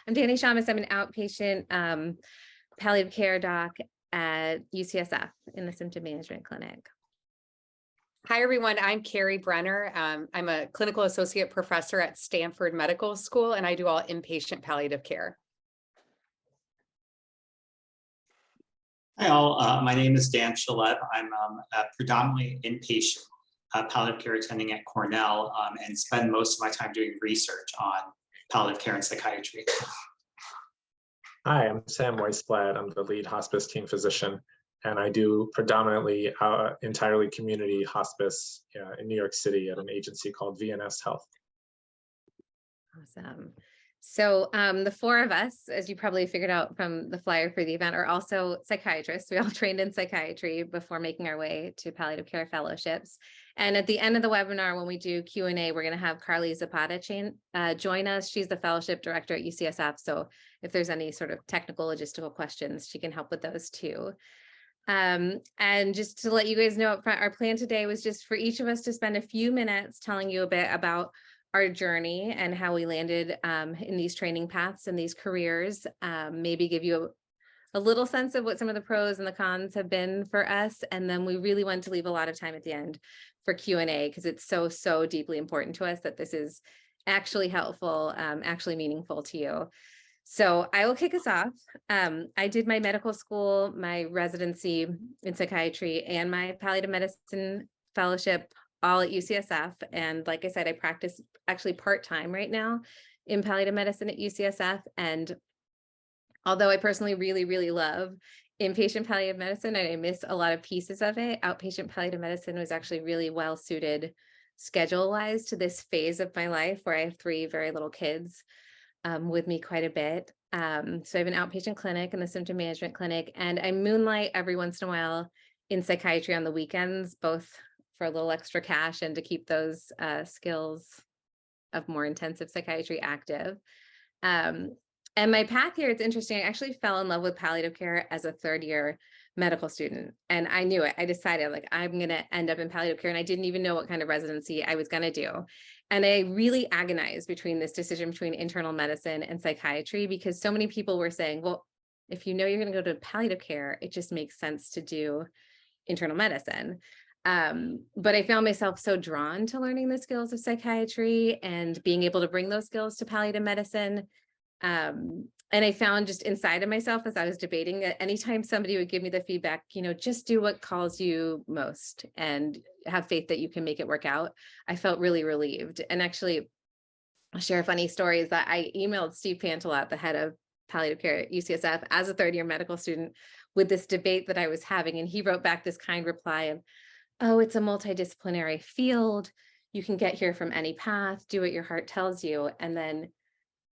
I'm Dani Chammas. I'm an outpatient palliative care doc at UCSF in the symptom management clinic. Hi, everyone. I'm Carrie Brenner. I'm a clinical associate professor at Stanford Medical School, and I do all inpatient palliative care. Hi, all. My name is Dan Shalev. I'm a predominantly inpatient palliative care attending at Cornell and spend most of my time doing research on palliative care and psychiatry. Hi, I'm Sam Weisblad. I'm the lead hospice team physician, and I do predominantly entirely community hospice in New York City at an agency called VNS Health. Awesome. So the four of us, as you probably figured out from the flyer for the event, are also psychiatrists. We all trained in psychiatry before making our way to palliative care fellowships. And at the end of the webinar, when we do Q&A, we're going to have Carly Zapata join us. She's the fellowship director at UCSF. So if there's any sort of technical logistical questions, she can help with those too. And just to let you guys know up front, our plan today was just for each of us to spend a few minutes telling you a bit about our journey and how we landed in these training paths and these careers, maybe give you a little sense of what some of the pros and the cons have been for us. And then we really want to leave a lot of time at the end for Q&A because it's so deeply important to us that this is actually helpful, actually meaningful to you. So I will kick us off. I did my medical school, my residency in psychiatry, and my palliative medicine fellowship all at UCSF. And like I said, I practice actually part-time right now in palliative medicine at UCSF. And although I personally really love inpatient palliative medicine and I miss a lot of pieces of it, outpatient palliative medicine was actually really well suited schedule-wise to this phase of my life where I have three very little kids with me quite a bit. So I have an outpatient clinic and the symptom management clinic, and I moonlight every once in a while in psychiatry on the weekends, both for a little extra cash and to keep those skills of more intensive psychiatry active. And my path here, it's interesting. I actually fell in love with palliative care as a third-year medical student. And I knew it. I decided like, I'm going to end up in palliative care. And I didn't even know what kind of residency I was going to do. And I really agonized between this decision between internal medicine and psychiatry, because so many people were saying, well, if you know you're going to go to palliative care, it just makes sense to do internal medicine. But I found myself so drawn to learning the skills of psychiatry and being able to bring those skills to palliative medicine. And I found just inside of myself as I was debating that anytime somebody would give me the feedback, just do what calls you most and have faith that you can make it work out, I felt really relieved. And actually, I'll share a funny story is that I emailed Steve Pantelat, the head of palliative care at UCSF, as a third-year medical student with this debate that I was having. And he wrote back this kind reply of, oh, it's a multidisciplinary field. You can get here from any path, do what your heart tells you. And then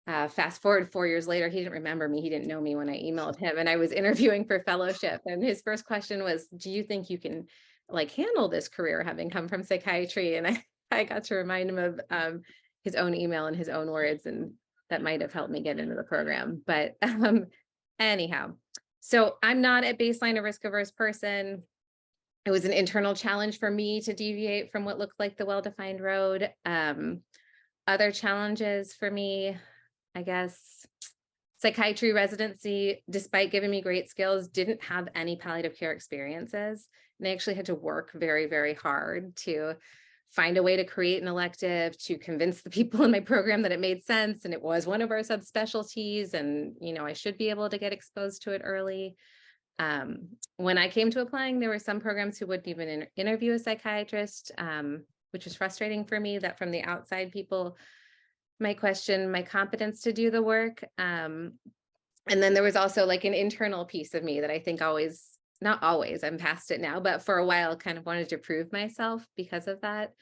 fast forward 4 years later, he didn't remember me. He didn't know me when I emailed him, and I was interviewing for fellowship. And his first question was, do you think you can handle this career having come from psychiatry? And I got to remind him of his own email and his own words, and that might have helped me get into the program. But anyhow, so I'm not a baseline a risk-averse person. It was an internal challenge for me to deviate from what looked like the well-defined road. Other challenges for me, I guess, psychiatry residency, despite giving me great skills, didn't have any palliative care experiences. And I actually had to work very hard to find a way to create an elective, to convince the people in my program that it made sense. And it was one of our subspecialties. And, I should be able to get exposed to it early. When I came to applying, there were some programs who wouldn't even interview a psychiatrist, which was frustrating for me that from the outside people might question my competence to do the work. And then there was also an internal piece of me that I think not always, I'm past it now, but for a while kind of wanted to prove myself because of that.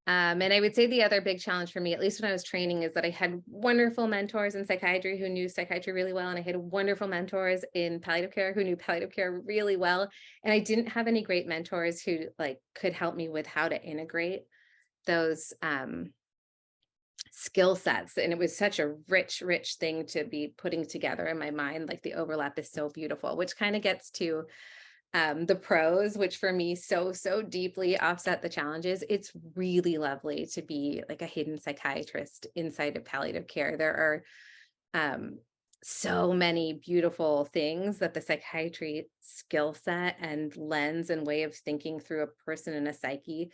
And I would say the other big challenge for me, at least when I was training, is that I had wonderful mentors in psychiatry who knew psychiatry really well. And I had wonderful mentors in palliative care who knew palliative care really well. And I didn't have any great mentors who could help me with how to integrate those skill sets. And it was such a rich thing to be putting together in my mind. The overlap is so beautiful, which kind of gets to the pros, which for me so deeply offset the challenges. It's really lovely to be a hidden psychiatrist inside of palliative care. There are so many beautiful things that the psychiatry skill set and lens and way of thinking through a person and a psyche,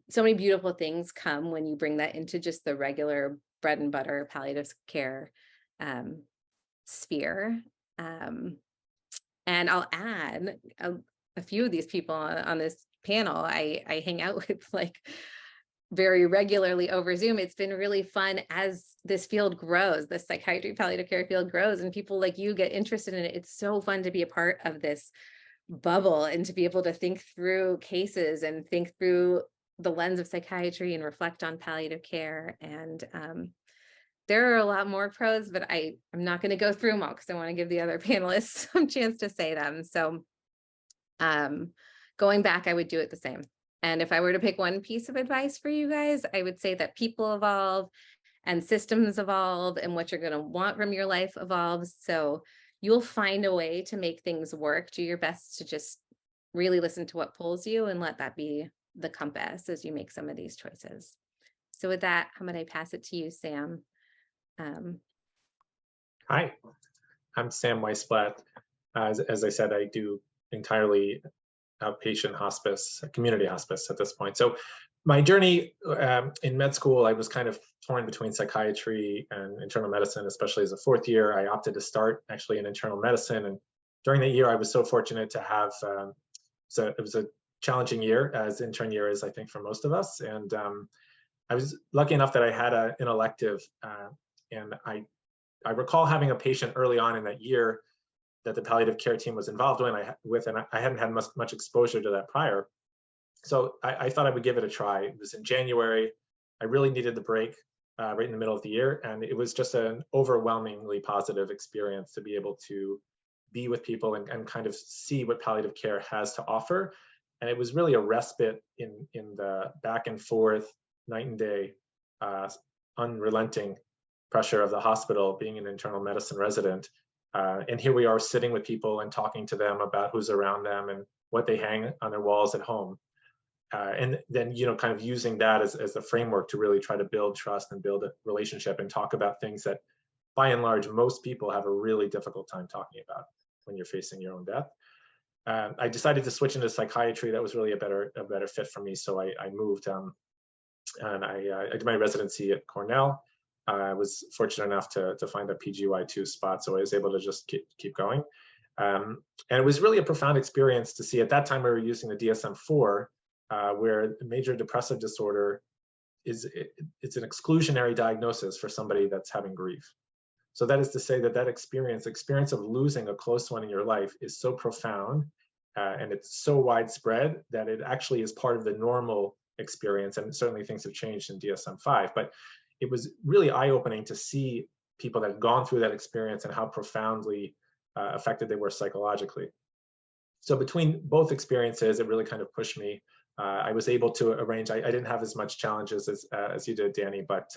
so many beautiful things come when you bring that into just the regular bread and butter palliative care sphere. And I'll add a few of these people on this panel I hang out with like very regularly over Zoom. It's been really fun as this field grows, the psychiatry palliative care field grows, and people like you get interested in it. It's so fun to be a part of this bubble and to be able to think through cases and think through the lens of psychiatry and reflect on palliative care. And there are a lot more pros, but I'm not going to go through them all because I want to give the other panelists some chance to say them. So going back, I would do it the same. And if I were to pick one piece of advice for you guys, I would say that people evolve and systems evolve and what you're going to want from your life evolves. So you'll find a way to make things work. Do your best to just really listen to what pulls you and let that be the compass as you make some of these choices. So with that, I'm going to pass it to you, Sam. Hi, I'm Sam Weisblatt. As I said, I do entirely outpatient hospice, community hospice at this point. So my journey in med school, I was kind of torn between psychiatry and internal medicine, especially as a fourth year. I opted to start actually in internal medicine. And during that year, I was so fortunate to have, so it was a challenging year, as intern year is, I think, for most of us. And I was lucky enough that I had an elective, and I recall having a patient early on in that year that the palliative care team was involved with, and I hadn't had much exposure to that prior. So I thought I would give it a try. It was in January. I really needed the break right in the middle of the year. And it was just an overwhelmingly positive experience to be able to be with people and kind of see what palliative care has to offer. And it was really a respite in the back and forth, night and day, unrelenting pressure of the hospital, being an internal medicine resident. And here we are sitting with people and talking to them about who's around them and what they hang on their walls at home. And then, kind of using that as the framework to really try to build trust and build a relationship and talk about things that, by and large, most people have a really difficult time talking about when you're facing your own death. I decided to switch into psychiatry. That was really a better fit for me. So I moved and I did my residency at Cornell. I was fortunate enough to find a PGY2 spot, so I was able to just keep going. And it was really a profound experience to see. At that time, we were using the DSM-4, where major depressive disorder it's an exclusionary diagnosis for somebody that's having grief. So that is to say that experience of losing a close one in your life is so profound and it's so widespread that it actually is part of the normal experience. And certainly things have changed in DSM-5, but it was really eye-opening to see people that had gone through that experience and how profoundly affected they were psychologically. So between both experiences, it really kind of pushed me. I was able to arrange, I didn't have as much challenges as you did, Dani, but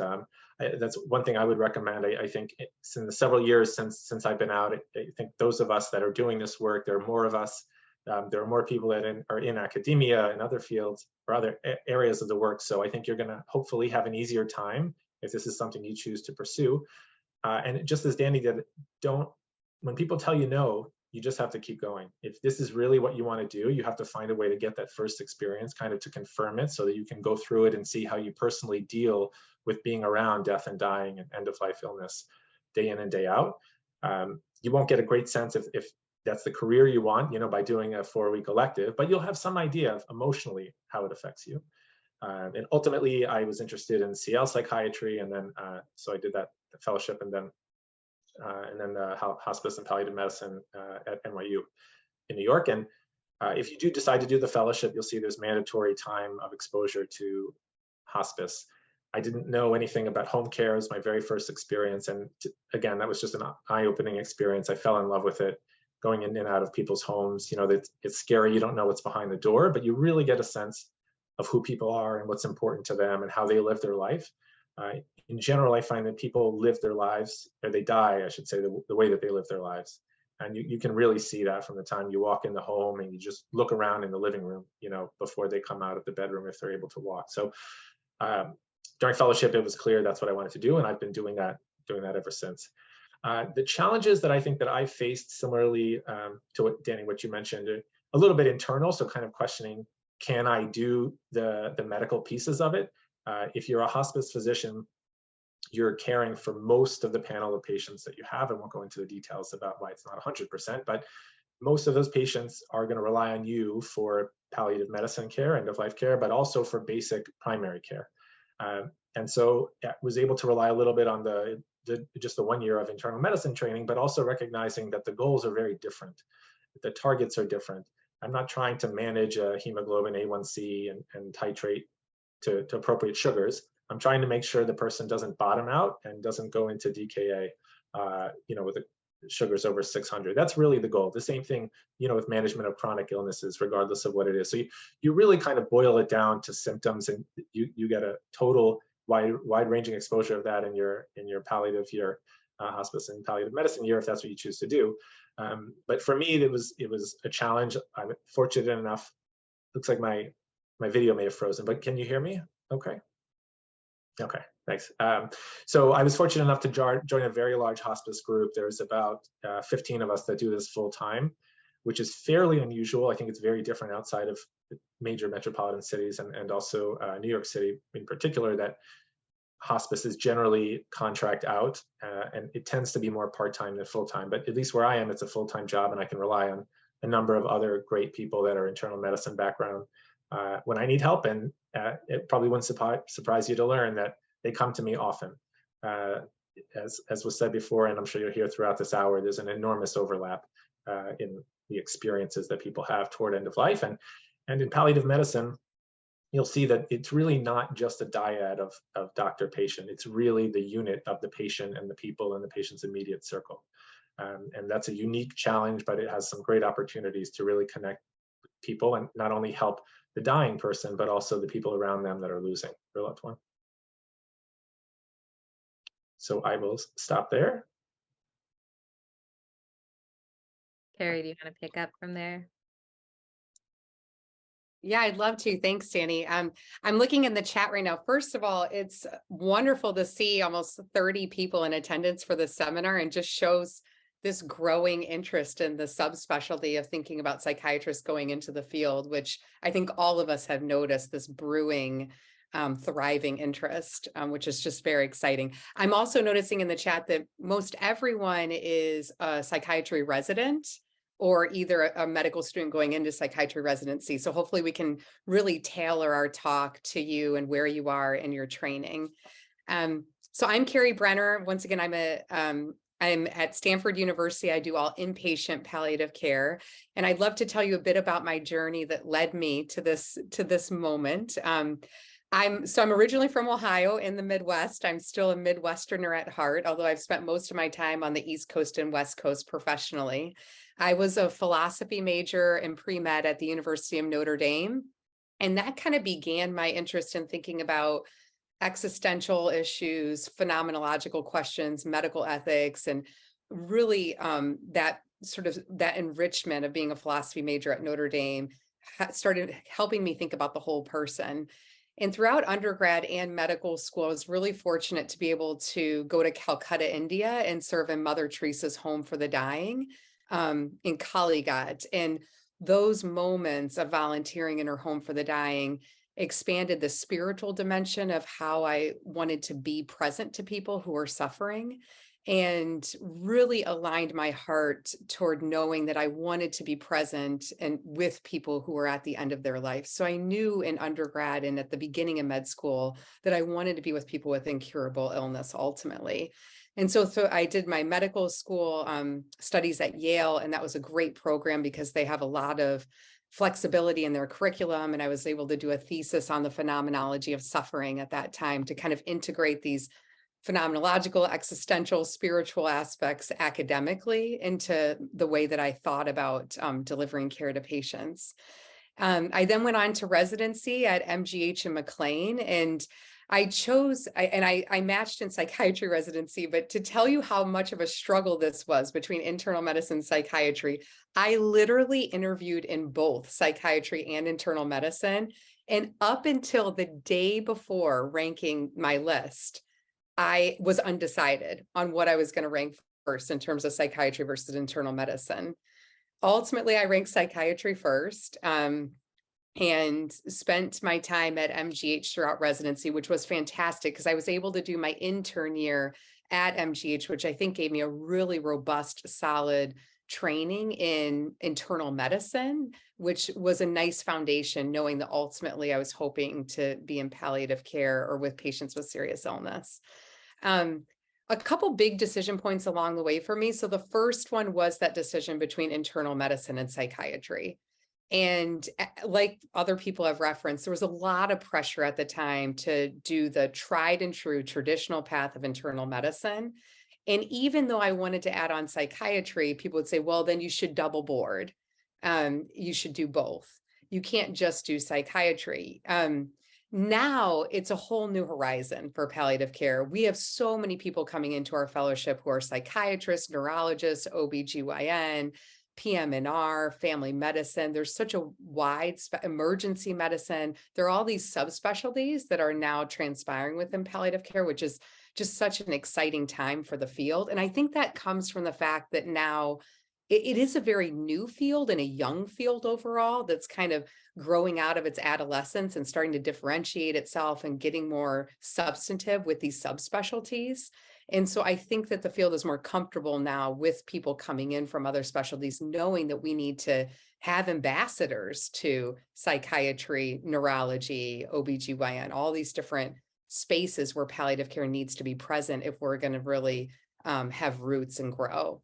that's one thing I would recommend. I think in the several years since I've been out, I think those of us that are doing this work, there are more of us. There are more people that are in academia and other fields or other areas of the work. So I think you're going to hopefully have an easier time if this is something you choose to pursue. And just as Dani did, when people tell you no, you just have to keep going. If this is really what you want to do, you have to find a way to get that first experience kind of to confirm it so that you can go through it and see how you personally deal with being around death and dying and end-of-life illness day in and day out. You won't get a great sense if that's the career you want, by doing a 4-week elective, but you'll have some idea of emotionally how it affects you. And ultimately, I was interested in CL psychiatry, and then so I did that fellowship, and then hospice and palliative medicine at NYU in New York. And if you do decide to do the fellowship, you'll see there's mandatory time of exposure to hospice. I didn't know anything about home care. It was my very first experience, and again, that was just an eye-opening experience. I fell in love with it. Going in and out of people's homes, it's scary. You don't know what's behind the door, but you really get a sense of who people are and what's important to them and how they live their life. In general, I find that people live their lives, or they die, I should say, the way that they live their lives. And you can really see that from the time you walk in the home and you just look around in the living room, before they come out of the bedroom if they're able to walk. So during fellowship, it was clear that's what I wanted to do, and I've been doing that ever since. The challenges that I think that I faced similarly to what, Dani, what you mentioned, are a little bit internal, so kind of questioning, can I do the medical pieces of it? If you're a hospice physician, you're caring for most of the panel of patients that you have. I won't go into the details about why it's not 100%, but most of those patients are going to rely on you for palliative medicine care, end of life care, but also for basic primary care. And so I was able to rely a little bit on just the 1 year of internal medicine training, but also recognizing that the goals are very different. The targets are different. I'm not trying to manage a hemoglobin A1C and titrate to appropriate sugars. I'm trying to make sure the person doesn't bottom out and doesn't go into DKA, with the sugars over 600. That's really the goal. The same thing, with management of chronic illnesses, regardless of what it is. So you really kind of boil it down to symptoms, and you get a total wide-ranging exposure of that in your palliative year, hospice and palliative medicine year, if that's what you choose to do. But for me, it was a challenge. I'm fortunate enough. Looks like my video may have frozen, but can you hear me? Okay. Okay, thanks. So I was fortunate enough to join a very large hospice group. There's about 15 of us that do this full time, which is fairly unusual. I think it's very different outside of major metropolitan cities and also New York City in particular, that hospice is generally contract out, and it tends to be more part-time than full-time. But at least where I am, it's a full-time job, and I can rely on a number of other great people that are internal medicine background when I need help. And it probably wouldn't surprise you to learn that they come to me often. As was said before, and I'm sure you'll hear throughout this hour, there's an enormous overlap in the experiences that people have toward end of life. And in palliative medicine, you'll see that it's really not just a dyad of doctor-patient. It's really the unit of the patient and the people in the patient's immediate circle. And that's a unique challenge, but it has some great opportunities to really connect people and not only help the dying person, but also the people around them that are losing their loved one. So I will stop there. Carrie, do you want to pick up from there? Yeah, I'd love to. Thanks, Dani. I'm looking in the chat right now. First of all, it's wonderful to see almost 30 people in attendance for the seminar, and just shows this growing interest in the subspecialty of thinking about psychiatrists going into the field, which I think all of us have noticed, this brewing, thriving interest, which is just very exciting. I'm also noticing in the chat that most everyone is a psychiatry resident or either a medical student going into psychiatry residency. So hopefully we can really tailor our talk to you and where you are in your training. So I'm Carrie Brenner. Once again, I'm at Stanford University. I do all inpatient palliative care. And I'd love to tell you a bit about my journey that led me to this moment. I'm originally from Ohio in the Midwest. I'm still a Midwesterner at heart, although I've spent most of my time on the East Coast and West Coast professionally. I was a philosophy major in pre-med at the University of Notre Dame. And that kind of began my interest in thinking about existential issues, phenomenological questions, medical ethics, and really that enrichment of being a philosophy major at Notre Dame started helping me think about the whole person. And throughout undergrad and medical school, I was really fortunate to be able to go to Calcutta, India, and serve in Mother Teresa's Home for the Dying in Kalighat. And those moments of volunteering in her home for the dying expanded the spiritual dimension of how I wanted to be present to people who are suffering, and really aligned my heart toward knowing that I wanted to be present and with people who were at the end of their life. So I knew in undergrad and at the beginning of med school that I wanted to be with people with incurable illness ultimately. And so I did my medical school studies at Yale, and that was a great program because they have a lot of flexibility in their curriculum. And I was able to do a thesis on the phenomenology of suffering at that time to kind of integrate these phenomenological, existential, spiritual aspects academically into the way that I thought about delivering care to patients. I then went on to residency at MGH in McLean, and I matched in psychiatry residency, but to tell you how much of a struggle this was between internal medicine and psychiatry, I literally interviewed in both psychiatry and internal medicine And up until the day before ranking my list, I was undecided on what I was going to rank first in terms of psychiatry versus internal medicine. Ultimately, I ranked psychiatry first, and spent my time at MGH throughout residency, which was fantastic because I was able to do my intern year at MGH, which I think gave me a really robust, solid training in internal medicine, which was a nice foundation, knowing that ultimately I was hoping to be in palliative care or with patients with serious illness. A couple big decision points along the way for me. So the first one was that decision between internal medicine and psychiatry. And like other people have referenced, there was a lot of pressure at the time to do the tried and true traditional path of internal medicine. And even though I wanted to add on psychiatry, people would say, well, then you should double board. You should do both. You can't just do psychiatry. Now it's a whole new horizon for palliative care. We have so many people coming into our fellowship who are psychiatrists, neurologists, OBGYN, PM&R, family medicine. There's such a wide emergency medicine. There are all these subspecialties that are now transpiring within palliative care, which is just such an exciting time for the field. And I think that comes from the fact that now it is a very new field and a young field overall that's kind of growing out of its adolescence and starting to differentiate itself and getting more substantive with these subspecialties. And so I think that the field is more comfortable now with people coming in from other specialties, knowing that we need to have ambassadors to psychiatry, neurology, OBGYN, all these different spaces where palliative care needs to be present if we're going to really have roots and grow.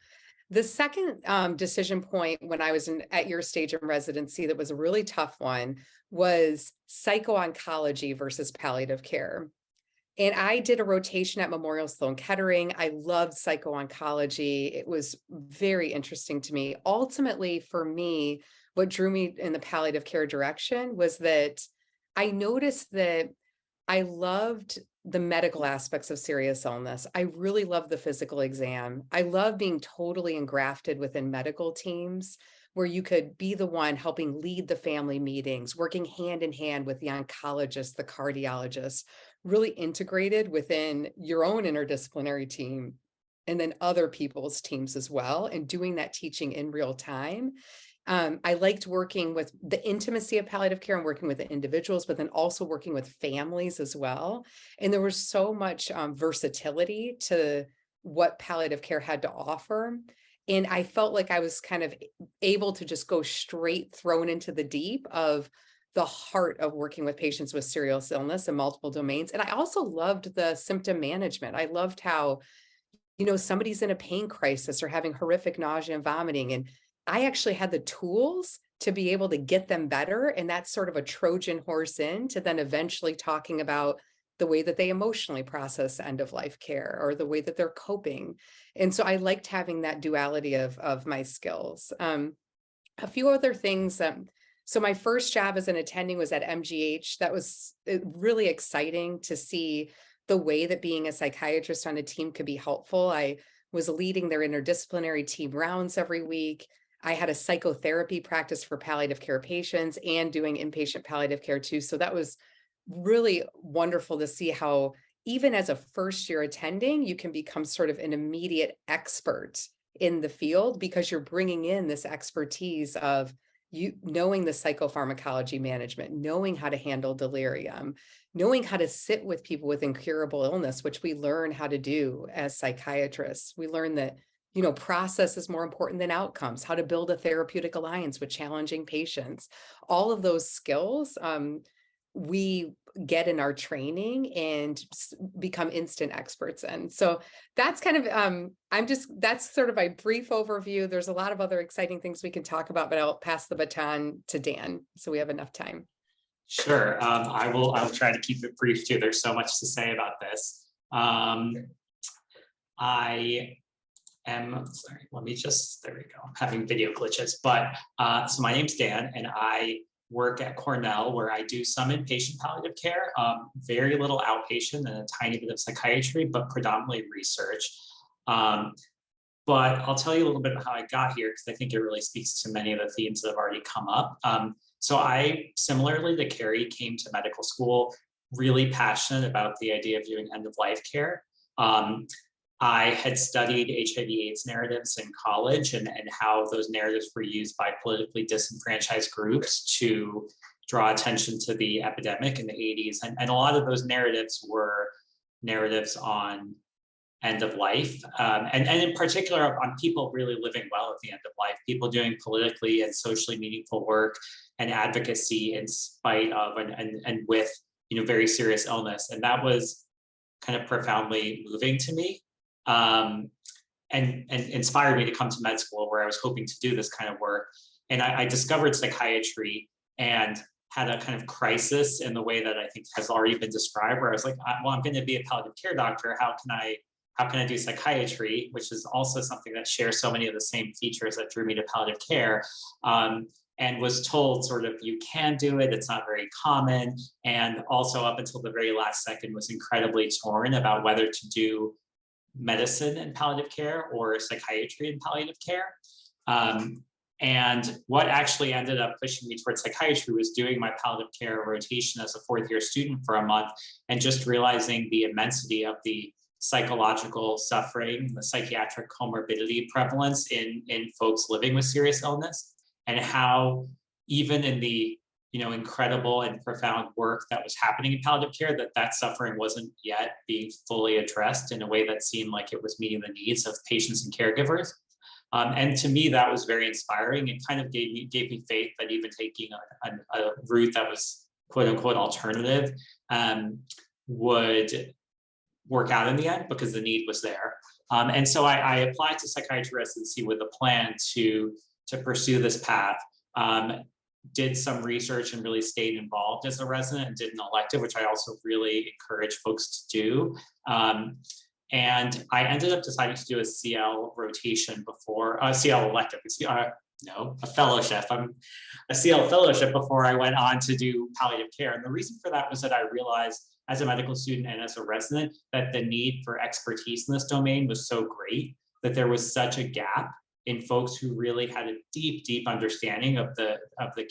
The second decision point when I was at your stage in residency that was a really tough one was psycho-oncology versus palliative care. And I did a rotation at Memorial Sloan Kettering. I loved psycho-oncology. It was very interesting to me. Ultimately, for me, what drew me in the palliative care direction was that I noticed that I loved the medical aspects of serious illness. I really love the physical exam. I love being totally engrafted within medical teams where you could be the one helping lead the family meetings, working hand in hand with the oncologist, the cardiologist, really integrated within your own interdisciplinary team and then other people's teams as well, and doing that teaching in real time. I liked working with the intimacy of palliative care and working with the individuals, but then also working with families as well. And there was so much versatility to what palliative care had to offer. And I felt like I was kind of able to just go straight thrown into the deep of the heart of working with patients with serious illness in multiple domains. And I also loved the symptom management. I loved how, somebody's in a pain crisis or having horrific nausea and vomiting, and I actually had the tools to be able to get them better. And that's sort of a Trojan horse in to then eventually talking about the way that they emotionally process end of life care or the way that they're coping. And so I liked having that duality of my skills. A few other things. So my first job as an attending was at MGH. That was really exciting to see the way that being a psychiatrist on a team could be helpful. I was leading their interdisciplinary team rounds every week. I had a psychotherapy practice for palliative care patients and doing inpatient palliative care too. So that was really wonderful to see how even as a first year attending, you can become sort of an immediate expert in the field because you're bringing in this expertise of you knowing the psychopharmacology management, knowing how to handle delirium, knowing how to sit with people with incurable illness, which we learn how to do as psychiatrists. We learn that process is more important than outcomes, how to build a therapeutic alliance with challenging patients. All of those skills we get in our training and become instant experts in. So that's kind of, that's sort of my brief overview. There's a lot of other exciting things we can talk about, but I'll pass the baton to Dan so we have enough time. Sure. I'll try to keep it brief too. There's so much to say about this. There we go. I'm having video glitches, but so my name's Dan and I work at Cornell where I do some inpatient palliative care, very little outpatient and a tiny bit of psychiatry, but predominantly research. But I'll tell you a little bit about how I got here because I think it really speaks to many of the themes that have already come up. So I, similarly to Carrie, came to medical school really passionate about the idea of doing end-of-life care. I had studied HIV/AIDS narratives in college and how those narratives were used by politically disenfranchised groups to draw attention to the epidemic in the 80s. And a lot of those narratives were narratives on end of life, and in particular on people really living well at the end of life, people doing politically and socially meaningful work and advocacy in spite of and with very serious illness. And that was kind of profoundly moving to me, and inspired me to come to med school where I was hoping to do this kind of work. And I discovered psychiatry and had a kind of crisis in the way that I think has already been described, where I was like, well, I'm going to be a palliative care doctor. How can I do psychiatry, which is also something that shares so many of the same features that drew me to palliative care, and was told sort of, you can do it, it's not very common. And also up until the very last second was incredibly torn about whether to do medicine in palliative care or psychiatry in palliative care. And what actually ended up pushing me towards psychiatry was doing my palliative care rotation as a fourth-year student for a month and just realizing the immensity of the psychological suffering, the psychiatric comorbidity prevalence in folks living with serious illness, and how even in the incredible and profound work that was happening in palliative care, that suffering wasn't yet being fully addressed in a way that seemed like it was meeting the needs of patients and caregivers. And to me, that was very inspiring. It kind of gave me faith that even taking a route that was quote unquote alternative would work out in the end, because the need was there. And so I applied to psychiatry residency with a plan to pursue this path. Did some research and really stayed involved as a resident and did an elective, which I also really encourage folks to do. And I ended up deciding to do a CL rotation before, CL elective, a fellowship. A CL fellowship before I went on to do palliative care. And the reason for that was that I realized as a medical student and as a resident that the need for expertise in this domain was so great, that there was such a gap in folks who really had a deep understanding of the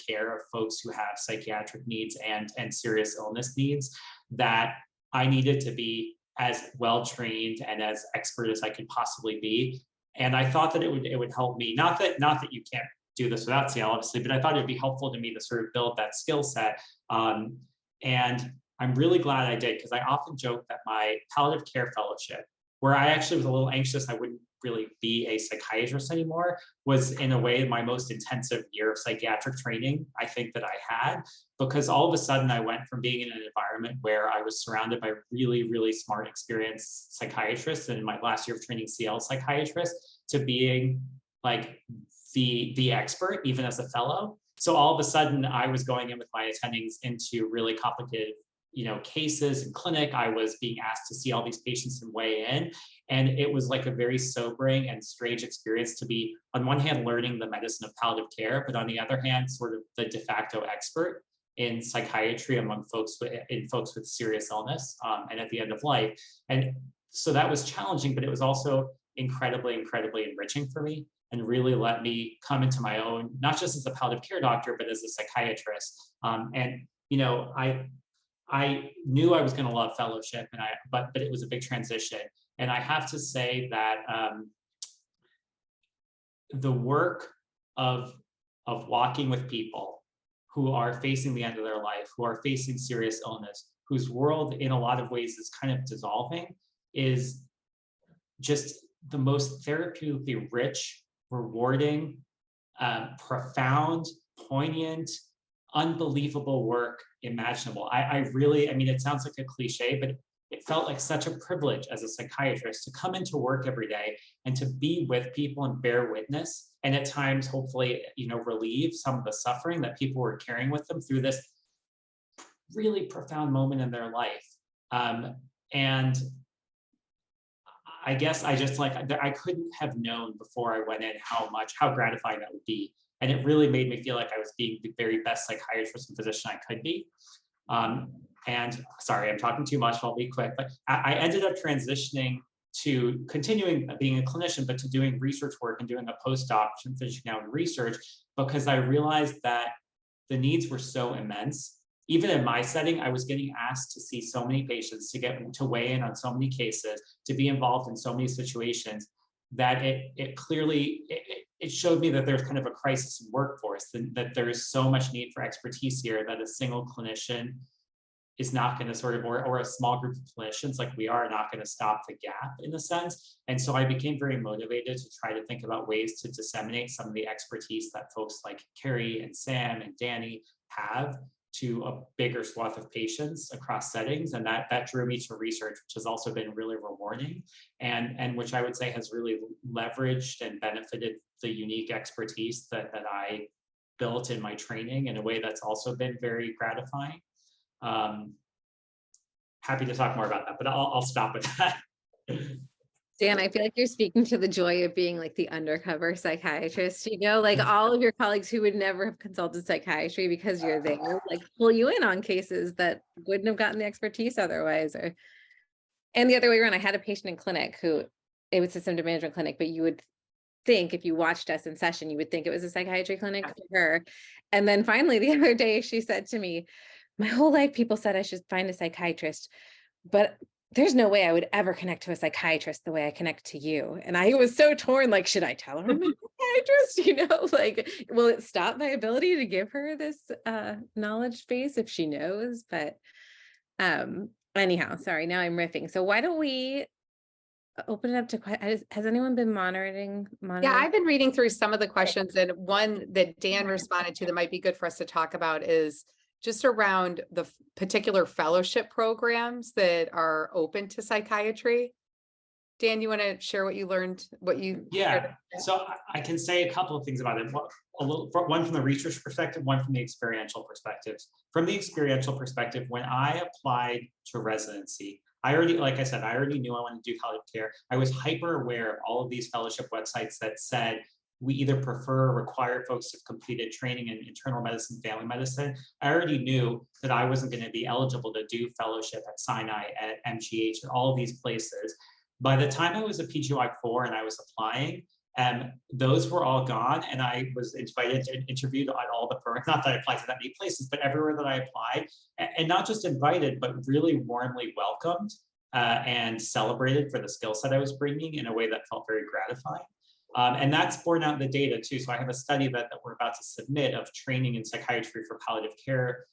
care of folks who have psychiatric needs and serious illness needs, that I needed to be as well trained and as expert as I could possibly be. And I thought that it would help me. Not that you can't do this without CL, obviously, but I thought it'd be helpful to me to sort of build that skill set. And I'm really glad I did, because I often joke that my palliative care fellowship, where I actually was a little anxious I wouldn't really be a psychiatrist anymore, was in a way my most intensive year of psychiatric training I think that I had, because all of a sudden I went from being in an environment where I was surrounded by really smart, experienced psychiatrists, and in my last year of training CL psychiatrists, to being like the expert, even as a fellow. So all of a sudden I was going in with my attendings into really complicated cases in clinic. I was being asked to see all these patients and weigh in. And it was like a very sobering and strange experience to be, on one hand, learning the medicine of palliative care, but on the other hand, sort of the de facto expert in psychiatry among folks with serious illness and at the end of life. And so that was challenging, but it was also incredibly enriching for me, and really let me come into my own, not just as a palliative care doctor, but as a psychiatrist. I knew I was going to love fellowship, but it was a big transition. And I have to say that the work of walking with people who are facing the end of their life, who are facing serious illness, whose world in a lot of ways is kind of dissolving, is just the most therapeutically rich, rewarding, profound, poignant, unbelievable work imaginable. I mean, it sounds like a cliche, but it felt like such a privilege as a psychiatrist to come into work every day and to be with people and bear witness, and at times, hopefully, relieve some of the suffering that people were carrying with them through this really profound moment in their life. And I guess I couldn't have known before I went in how gratifying that would be. And it really made me feel like I was being the very best psychiatrist and physician I could be. And sorry, I'm talking too much, I'll be quick, but I ended up transitioning to continuing being a clinician, but to doing research work and doing a postdoc, which I'm finishing now in research, because I realized that the needs were so immense. Even in my setting, I was getting asked to see so many patients, to weigh in on so many cases, to be involved in so many situations, that it clearly showed me that there's kind of a crisis in workforce, that there is so much need for expertise here that a single clinician is not going to sort of, or a small group of clinicians like we are not going to stop the gap in a sense. And so I became very motivated to try to think about ways to disseminate some of the expertise that folks like Carrie and Sam and Dani have to a bigger swath of patients across settings. And that drew me to research, which has also been really rewarding, and which I would say has really leveraged and benefited the unique expertise that I built in my training in a way that's also been very gratifying. Happy to talk more about that, but I'll stop with that. Dan, I feel like you're speaking to the joy of being like the undercover psychiatrist, you know, like all of your colleagues who would never have consulted psychiatry because you're there, like pull you in on cases that wouldn't have gotten the expertise otherwise. And the other way around, I had a patient in clinic who, it was a symptom management clinic, but you would think if you watched us in session, you would think it was a psychiatry clinic for her. And then finally the other day she said to me, my whole life people said I should find a psychiatrist, but there's no way I would ever connect to a psychiatrist the way I connect to you. And I was so torn, like, should I tell her I'm a psychiatrist? You know, like, will it stop my ability to give her this knowledge base if she knows? But anyhow, sorry, now I'm riffing. So why don't we open it up to, has anyone been monitoring? Yeah, I've been reading through some of the questions, and one that Dan responded to that might be good for us to talk about is just around the particular fellowship programs that are open to psychiatry. Dan, you want to share what you learned, Yeah, so I can say a couple of things about it. One from the research perspective, one from the experiential perspective. From the experiential perspective, when I applied to residency, like I said, I already knew I wanted to do palliative care. I was hyper aware of all of these fellowship websites that said, we either prefer or require folks to have completed training in internal medicine, family medicine. I already knew that I wasn't going to be eligible to do fellowship at Sinai, at MGH, and all of these places. By the time I was a PGY4 and I was applying, those were all gone, and I was invited and interviewed on all the programs. Not that I applied to that many places, but everywhere that I applied, and not just invited, but really warmly welcomed and celebrated for the skill set I was bringing in a way that felt very gratifying. And that's borne out in the data too. So I have a study that we're about to submit of training in psychiatry for palliative care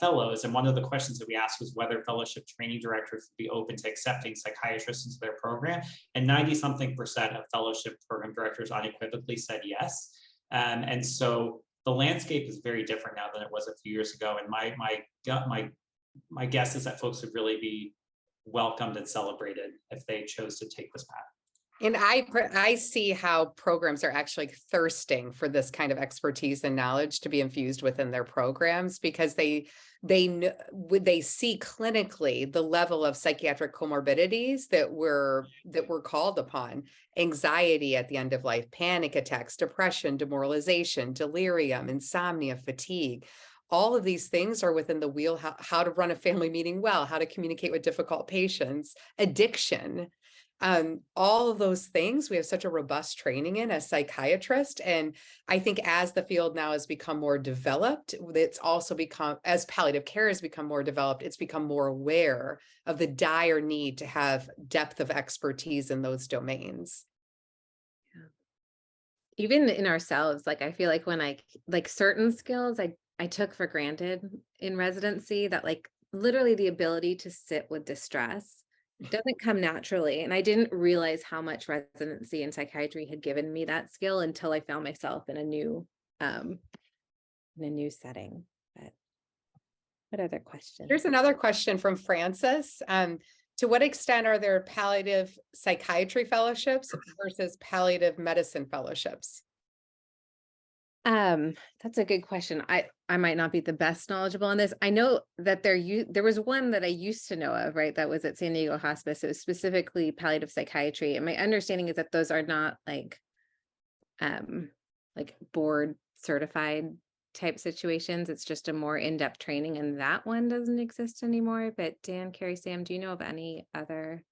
fellows. And one of the questions that we asked was whether fellowship training directors would be open to accepting psychiatrists into their program. And 90-something% of fellowship program directors unequivocally said yes. And so the landscape is very different now than it was a few years ago. And my guess is that folks would really be welcomed and celebrated if they chose to take this path. And I see how programs are actually thirsting for this kind of expertise and knowledge to be infused within their programs, because they see clinically the level of psychiatric comorbidities that we're called upon: anxiety at the end of life, panic attacks, depression, demoralization, delirium, insomnia, fatigue. All of these things are within the wheelhouse: how to run a family meeting well, how to communicate with difficult patients, addiction. All of those things we have such a robust training in as psychiatrists. And I think as the field now has become more developed, it's also become, as palliative care has become more developed, it's become more aware of the dire need to have depth of expertise in those domains. Yeah. Even in ourselves, like I feel like when like certain skills I took for granted in residency, that like literally the ability to sit with distress doesn't come naturally. And I didn't realize how much residency in psychiatry had given me that skill until I found myself in a new setting. But what other questions? Here's another question from Francis. To what extent are there palliative psychiatry fellowships versus palliative medicine fellowships? That's a good question. I might not be the best knowledgeable on this. I know that there was one that I used to know of, right? That was at San Diego Hospice. It was specifically palliative psychiatry. And my understanding is that those are not like board certified type situations. It's just a more in-depth training, and that one doesn't exist anymore. But Dan, Carrie, Sam, do you know of any other?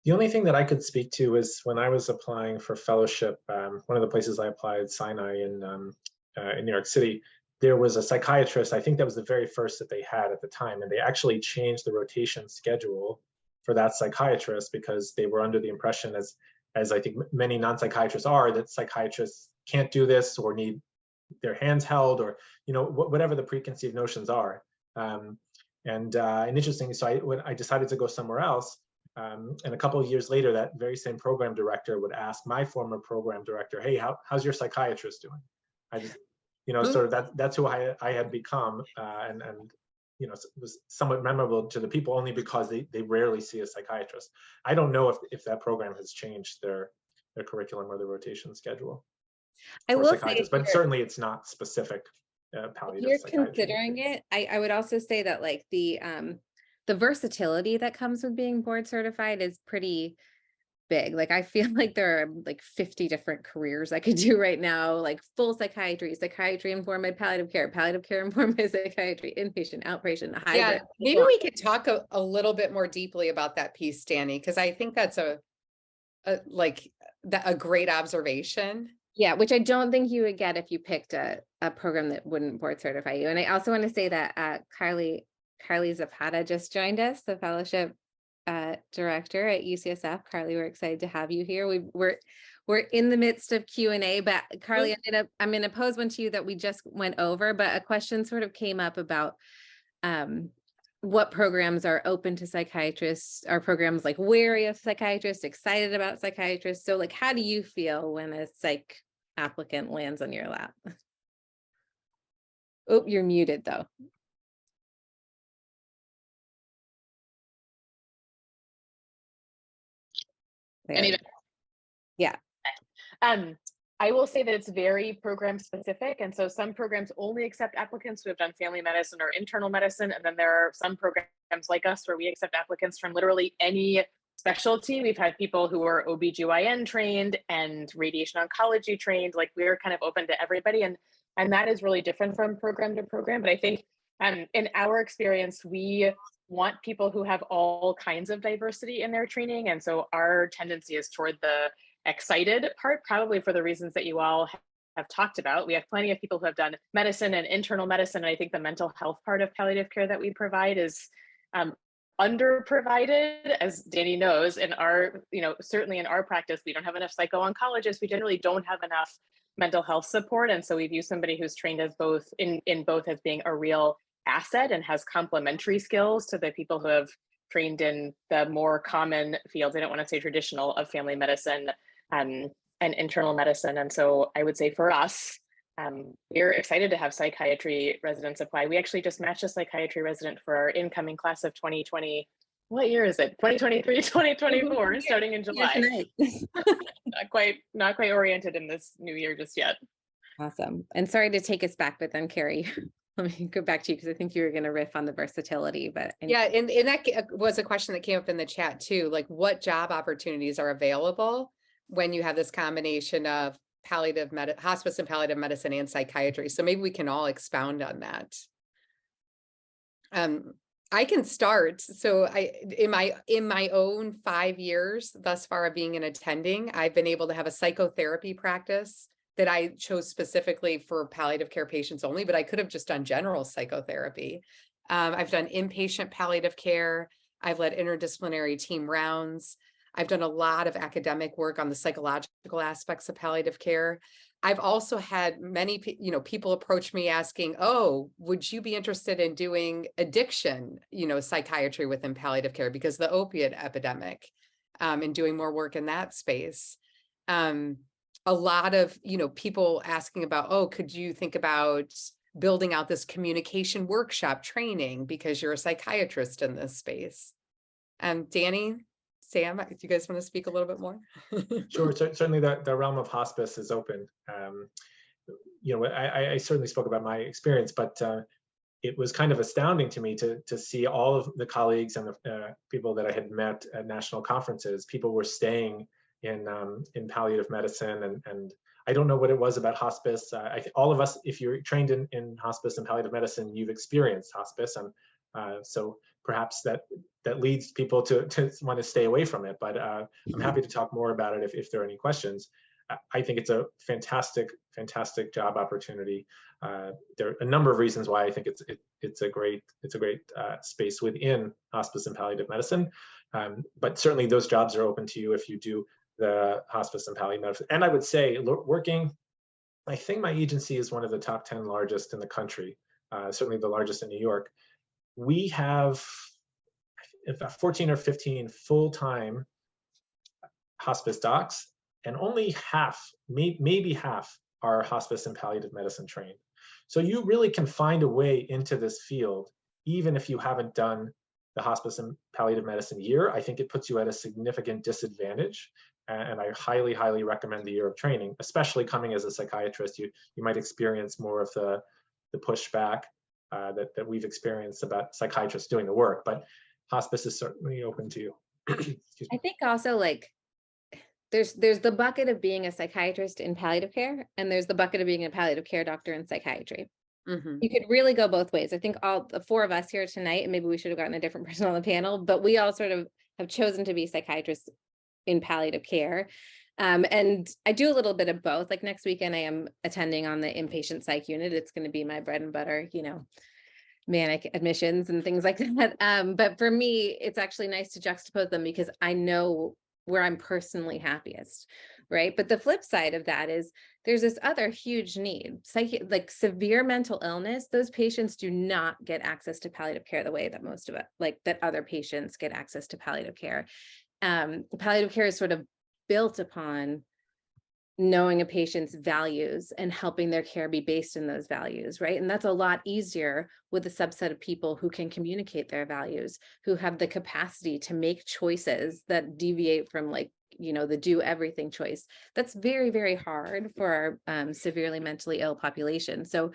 The only thing that I could speak to is when I was applying for fellowship, one of the places I applied, Sinai in New York City, there was a psychiatrist, I think that was the very first that they had at the time, and they actually changed the rotation schedule for that psychiatrist because they were under the impression, as I think many non-psychiatrists are, that psychiatrists can't do this or need their hands held, or whatever the preconceived notions are. And interesting, so when I decided to go somewhere else, and a couple of years later, that very same program director would ask my former program director, "Hey, how's your psychiatrist doing?" I just, sort of that's who I had become, and it was somewhat memorable to the people only because they rarely see a psychiatrist. I don't know if that program has changed their curriculum or the rotation schedule for psychiatrists, but certainly it's not specific palliative you're psychiatry. Considering it, I would also say that like the versatility that comes with being board certified is pretty big. Like I feel like there are like 50 different careers I could do right now, like full psychiatry informed by palliative care informed by psychiatry, inpatient, outpatient, hybrid. Yeah, maybe we could talk a little bit more deeply about that piece, Dani, because I think that's a great observation. Yeah, which I don't think you would get if you picked a program that wouldn't board certify you. And I also want to say that Carly Zapata just joined us, the fellowship director at UCSF. Carly, we're excited to have you here. We're in the midst of Q&A, but Carly, I'm going to pose one to you that we just went over, but a question sort of came up about what programs are open to psychiatrists. Are programs like wary of psychiatrists, excited about psychiatrists? So like, how do you feel when a psych applicant lands on your lap? Oh, you're muted though. Yeah. I will say that it's very program specific. And so some programs only accept applicants who have done family medicine or internal medicine. And then there are some programs like us where we accept applicants from literally any specialty. We've had people who are OBGYN trained and radiation oncology trained. Like we're kind of open to everybody. And that is really different from program to program. But I think in our experience, we want people who have all kinds of diversity in their training. And so our tendency is toward the excited part, probably for the reasons that you all have talked about. We have plenty of people who have done medicine and internal medicine. And I think the mental health part of palliative care that we provide is under-provided, as Dani knows. In our, certainly in our practice, we don't have enough psycho-oncologists. We generally don't have enough mental health support. And so we've used somebody who's trained as both in both as being a real asset and has complementary skills to the people who have trained in the more common fields. I don't want to say traditional, of family medicine and internal medicine. And so I would say for us, we're excited to have psychiatry residents apply. We actually just matched a psychiatry resident for our incoming class of 2020. What year is it? 2023, 2024, starting in July. not quite oriented in this new year just yet. Awesome. And sorry to take us back, but then Carrie, let me go back to you because I think you were going to riff on the versatility. But yeah, and that was a question that came up in the chat too, like what job opportunities are available when you have this combination of hospice and palliative medicine and psychiatry. So maybe we can all expound on that. I can start. So in my own 5 years thus far of being an attending, I've been able to have a psychotherapy practice that I chose specifically for palliative care patients only, but I could have just done general psychotherapy. I've done inpatient palliative care. I've led interdisciplinary team rounds. I've done a lot of academic work on the psychological aspects of palliative care. I've also had many, people approach me asking, "Oh, would you be interested in doing addiction, psychiatry within palliative care because of the opiate epidemic, and doing more work in that space?" A lot of, people asking about, "Oh, could you think about building out this communication workshop training because you're a psychiatrist in this space?" Dani, Sam, do you guys want to speak a little bit more? Sure. Certainly the realm of hospice is open. I certainly spoke about my experience, but it was kind of astounding to me to see all of the colleagues and the people that I had met at national conferences. People were staying in palliative medicine, and I don't know what it was about hospice. All of us, if you're trained in hospice and palliative medicine, you've experienced hospice, and so perhaps that leads people to want to stay away from it. But I'm happy to talk more about it if there are any questions. I think it's a fantastic job opportunity. There are a number of reasons why I think it's a great space within hospice and palliative medicine. But certainly those jobs are open to you if you do the hospice and palliative medicine. And I would say working, I think my agency is one of the top 10 largest in the country, certainly the largest in New York. We have 14 or 15 full-time hospice docs, and only half, maybe half, are hospice and palliative medicine trained. So you really can find a way into this field, even if you haven't done the hospice and palliative medicine year. I think it puts you at a significant disadvantage. And I highly, highly recommend the year of training, especially coming as a psychiatrist. You might experience more of the pushback that we've experienced about psychiatrists doing the work, but hospice is certainly open to you. I think also, like, there's the bucket of being a psychiatrist in palliative care, and there's the bucket of being a palliative care doctor in psychiatry. Mm-hmm. You could really go both ways. I think all the four of us here tonight, and maybe we should have gotten a different person on the panel, but we all sort of have chosen to be psychiatrists in palliative care. And I do a little bit of both. Like next weekend, I am attending on the inpatient psych unit. It's going to be my bread and butter, manic admissions and things like that. But for me, it's actually nice to juxtapose them because I know where I'm personally happiest, right? But the flip side of that is there's this other huge need, like severe mental illness. Those patients do not get access to palliative care the way that most of it, like that other patients get access to palliative care. Palliative care is sort of built upon knowing a patient's values and helping their care be based in those values, right? And that's a lot easier with a subset of people who can communicate their values, who have the capacity to make choices that deviate from the do everything choice. That's very, very hard for our severely mentally ill population. So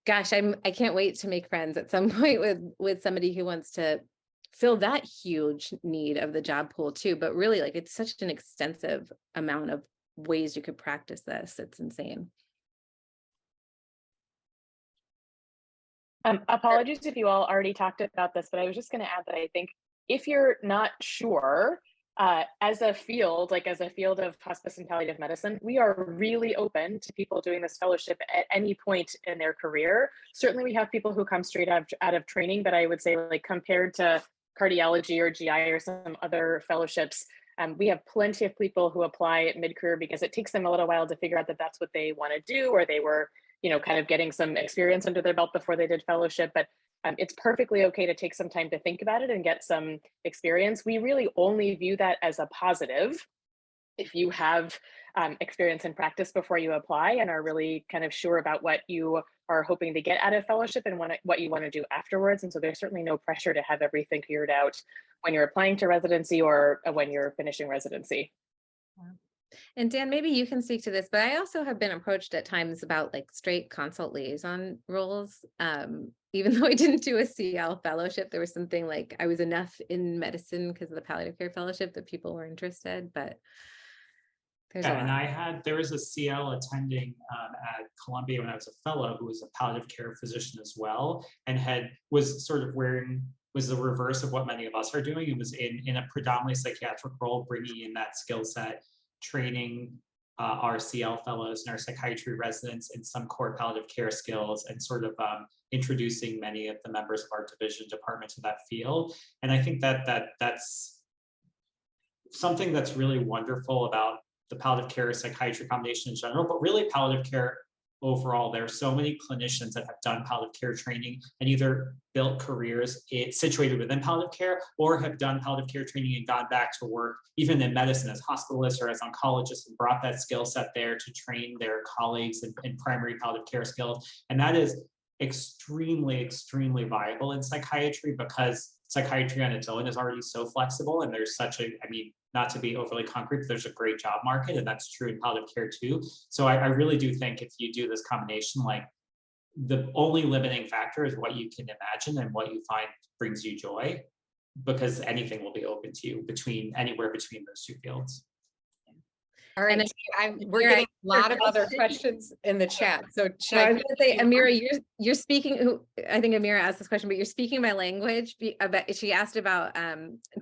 gosh, I can't wait to make friends at some point with somebody who wants to fill that huge need of the job pool too. But really, it's such an extensive amount of ways you could practice this. It's insane. Apologies if you all already talked about this, but I was just going to add that I think if you're not sure, as a field of hospice and palliative medicine, we are really open to people doing this fellowship at any point in their career. Certainly we have people who come straight out of training, but I would say compared to cardiology or GI or some other fellowships, we have plenty of people who apply at mid-career because it takes them a little while to figure out that that's what they want to do, or they were, kind of getting some experience under their belt before they did fellowship. But it's perfectly okay to take some time to think about it and get some experience. We really only view that as a positive if you have experience in practice before you apply and are really kind of sure about what you are hoping to get out of fellowship and what you want to do afterwards. And so there's certainly no pressure to have everything figured out when you're applying to residency or when you're finishing residency. And Dan, maybe you can speak to this, but I also have been approached at times about straight consult liaison roles. Even though I didn't do a CL fellowship, there was something I was enough in medicine because of the palliative care fellowship that people were interested, but there was a CL attending at Columbia when I was a fellow who was a palliative care physician as well, and was the reverse of what many of us are doing. It was in a predominantly psychiatric role, bringing in that skill set, training our CL fellows and our psychiatry residents in some core palliative care skills, and sort of introducing many of the members of our division department to that field. And I think that's something that's really wonderful about the palliative care psychiatry combination in general, but really palliative care overall. There are so many clinicians that have done palliative care training and either built careers situated within palliative care, or have done palliative care training and gone back to work even in medicine as hospitalists or as oncologists, and brought that skill set there to train their colleagues in primary palliative care skills. And that is extremely, extremely viable in psychiatry, because psychiatry on its own is already so flexible, and there's not to be overly concrete, but there's a great job market, and that's true in palliative care too. So I really do think if you do this combination, the only limiting factor is what you can imagine and what you find brings you joy, because anything will be open to you anywhere between those two fields. All right, we're getting a lot of other questions in the chat. So should I was going to say, Amira, you're speaking. I think Amira asked this question, but you're speaking my language. She asked about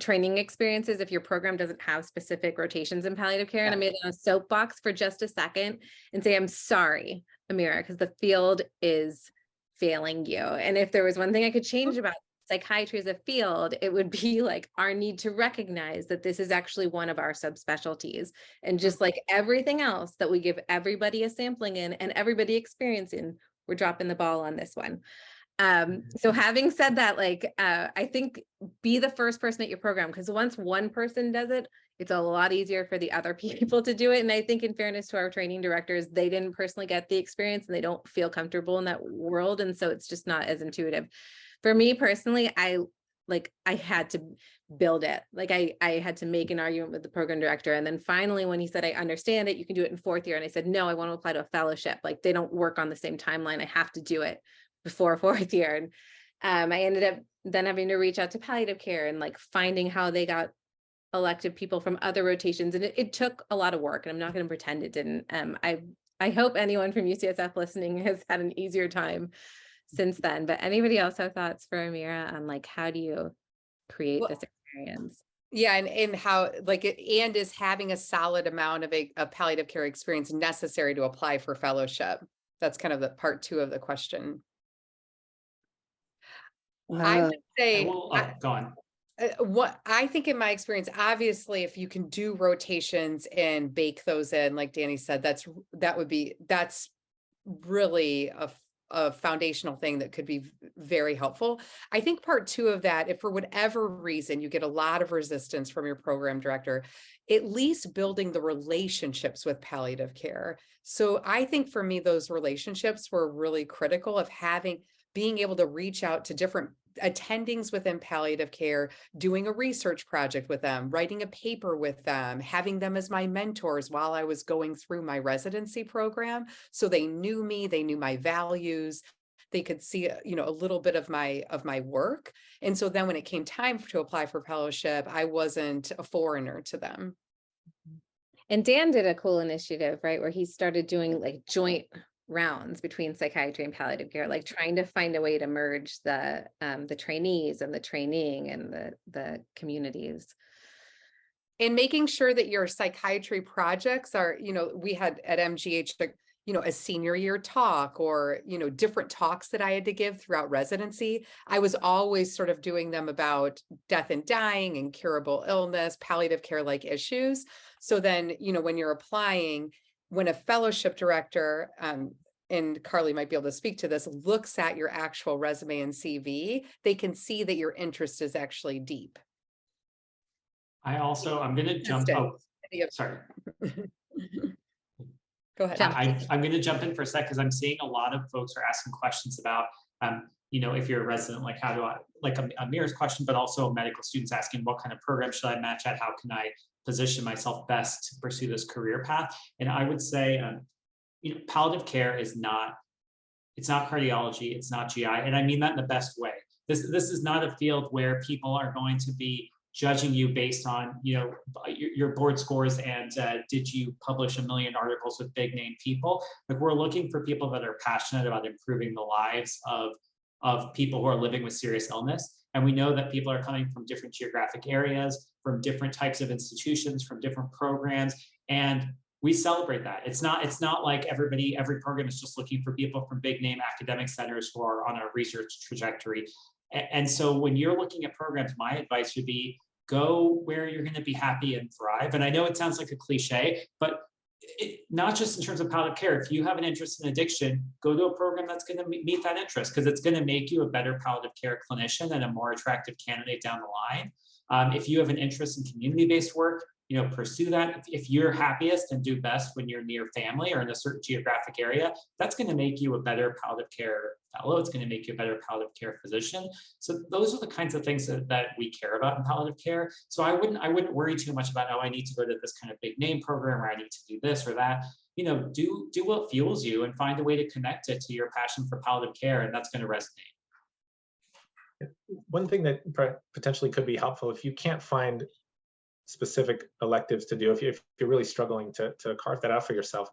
training experiences if your program doesn't have specific rotations in palliative care, and I made a soapbox for just a second and say, I'm sorry, Amira, because the field is failing you. And if there was one thing I could change about psychiatry as a field, it would be like our need to recognize that this is actually one of our subspecialties. And just like everything else that we give everybody a sampling in and everybody experiencing, we're dropping the ball on this one. So having said that, like, I think be the first person at your program, because once one person does it, it's a lot easier for the other people to do it. And I think in fairness to our training directors, they didn't personally get the experience and they don't feel comfortable in that world. And so it's just not as intuitive. For me personally, I had to build it. Like I had to make an argument with the program director. And then finally, when he said, I understand it, you can do it in fourth year. And I said, no, I want to apply to a fellowship. Like they don't work on the same timeline. I have to do it before fourth year. And I ended up then having to reach out to palliative care and like finding how they got elected people from other rotations. And it took a lot of work, and I'm not going to pretend it didn't. I hope anyone from UCSF listening has had an easier time since then. But anybody else have thoughts for Amira on like, how do you create this experience? Yeah, and how like and is having a solid amount of a palliative care experience necessary to apply for fellowship? That's kind of the part two of the question. I would say, go on. What I think in my experience, obviously, if you can do rotations and bake those in, like Dani said, that's really a foundational thing that could be very helpful. I think part two of that, if for whatever reason you get a lot of resistance from your program director, at least building the relationships with palliative care. So I think for me, those relationships were really critical of being able to reach out to different attendings within palliative care, doing a research project with them, writing a paper with them, having them as my mentors while I was going through my residency program. So they knew me, they knew my values, they could see, a little bit of my work. And so then when it came time to apply for fellowship, I wasn't a foreigner to them. And Dan did a cool initiative, right, where he started doing like joint rounds between psychiatry and palliative care, like trying to find a way to merge the trainees and the training and the communities. And making sure that your psychiatry projects are, we had at MGH, a senior year talk or, different talks that I had to give throughout residency. I was always sort of doing them about death and dying, incurable illness, palliative care like issues. So then, when you're applying, when a fellowship director, and Carly might be able to speak to this, looks at your actual resume and CV, they can see that your interest is actually deep. I'm going to jump. Oh, sorry. Go ahead. I'm going to jump in for a sec because I'm seeing a lot of folks are asking questions about, if you're a resident, like how do I, like Amira's question, but also medical students asking what kind of program should I match at? How can I position myself best to pursue this career path? And I would say, palliative care it's not cardiology, it's not GI. And I mean that in the best way. This is not a field where people are going to be judging you based on, your board scores and did you publish 1 million articles with big name people? Like we're looking for people that are passionate about improving the lives of people who are living with serious illness. And we know that people are coming from different geographic areas, from different types of institutions, from different programs. And we celebrate that. It's not like every program is just looking for people from big name academic centers who are on a research trajectory. And so when you're looking at programs, my advice would be go where you're going to be happy and thrive. And I know it sounds like a cliche, but not just in terms of palliative care. If you have an interest in addiction, go to a program that's going to meet that interest, because it's going to make you a better palliative care clinician and a more attractive candidate down the line. If you have an interest in community-based work, pursue that. If you're happiest and do best when you're near family or in a certain geographic area, that's going to make you a better palliative care fellow. It's going to make you a better palliative care physician. So those are the kinds of things that we care about in palliative care. So I wouldn't worry too much about, I need to go to this kind of big name program or I need to do this or that. Do what fuels you and find a way to connect it to your passion for palliative care, and that's going to resonate. One thing that potentially could be helpful, if you can't find specific electives to do, if you're really struggling to carve that out for yourself,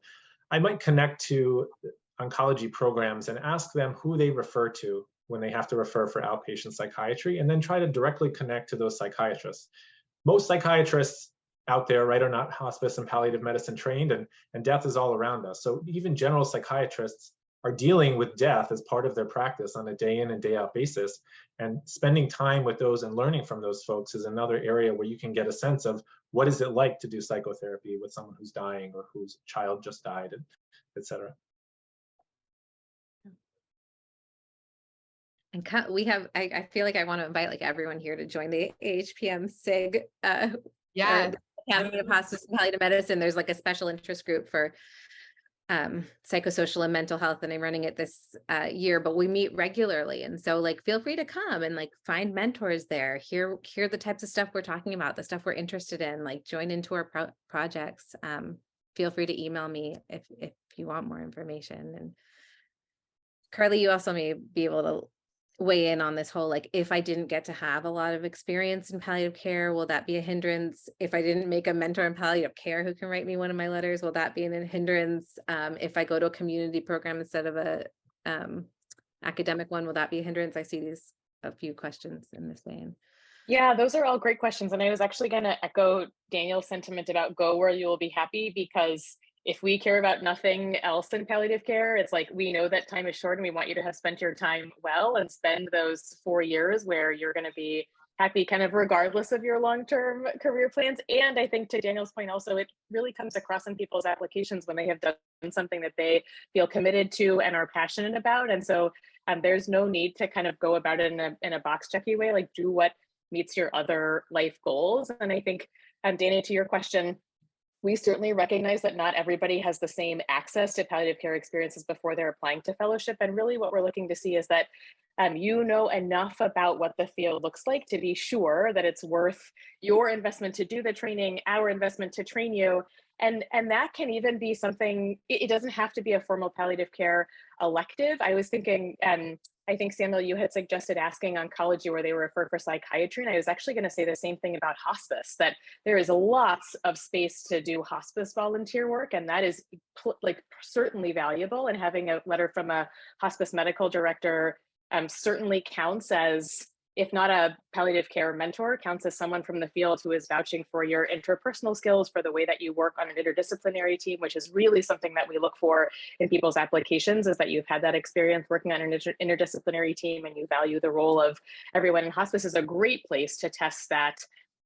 I might connect to oncology programs and ask them who they refer to when they have to refer for outpatient psychiatry, and then try to directly connect to those psychiatrists. Most psychiatrists out there, right, are not hospice and palliative medicine trained, and death is all around us. So even general psychiatrists are dealing with death as part of their practice on a day in and day out basis. And spending time with those and learning from those folks is another area where you can get a sense of what is it like to do psychotherapy with someone who's dying or whose child just died, et cetera. And we have, I feel like I want to invite like everyone here to join the AHPM SIG, Yeah. Academy of Hospice and Palliative Medicine. There's like a special interest group for psychosocial and mental health, and I'm running it this year, but we meet regularly. And so like, feel free to come and like find mentors there, hear the types of stuff we're talking about, the stuff we're interested in, like join into our projects. Feel free to email me if you want more information. And Carly, you also may be able to weigh in on this whole, like, if I didn't get to have a lot of experience in palliative care, will that be a hindrance? If I didn't make a mentor in palliative care who can write me one of my letters, will that be a hindrance? If I go to a community program instead of a academic one, will that be a hindrance? I see a few questions in this vein. Yeah, those are all great questions. And I was actually going to echo Daniel's sentiment about go where you will be happy, because if we care about nothing else in palliative care, it's like, we know that time is short and we want you to have spent your time well and spend those 4 years where you're going to be happy kind of regardless of your long-term career plans. And I think to Daniel's point also, it really comes across in people's applications when they have done something that they feel committed to and are passionate about. And so there's no need to kind of go about it in a box checky way, like do what meets your other life goals. And I think, Dani, to your question, we certainly recognize that not everybody has the same access to palliative care experiences before they're applying to fellowship. And really what we're looking to see is that you know enough about what the field looks like to be sure that it's worth your investment to do the training, our investment to train you. And that can even be something, it doesn't have to be a formal palliative care elective. I was thinking, I think, Samuel, you had suggested asking oncology where they were referred for psychiatry. And I was actually going to say the same thing about hospice, that there is lots of space to do hospice volunteer work. And that is like certainly valuable. And having a letter from a hospice medical director certainly counts as, if not a palliative care mentor, counts as someone from the field who is vouching for your interpersonal skills, for the way that you work on an interdisciplinary team, which is really something that we look for in people's applications, is that you've had that experience working on an interdisciplinary team and you value the role of everyone in hospice. Is a great place to test that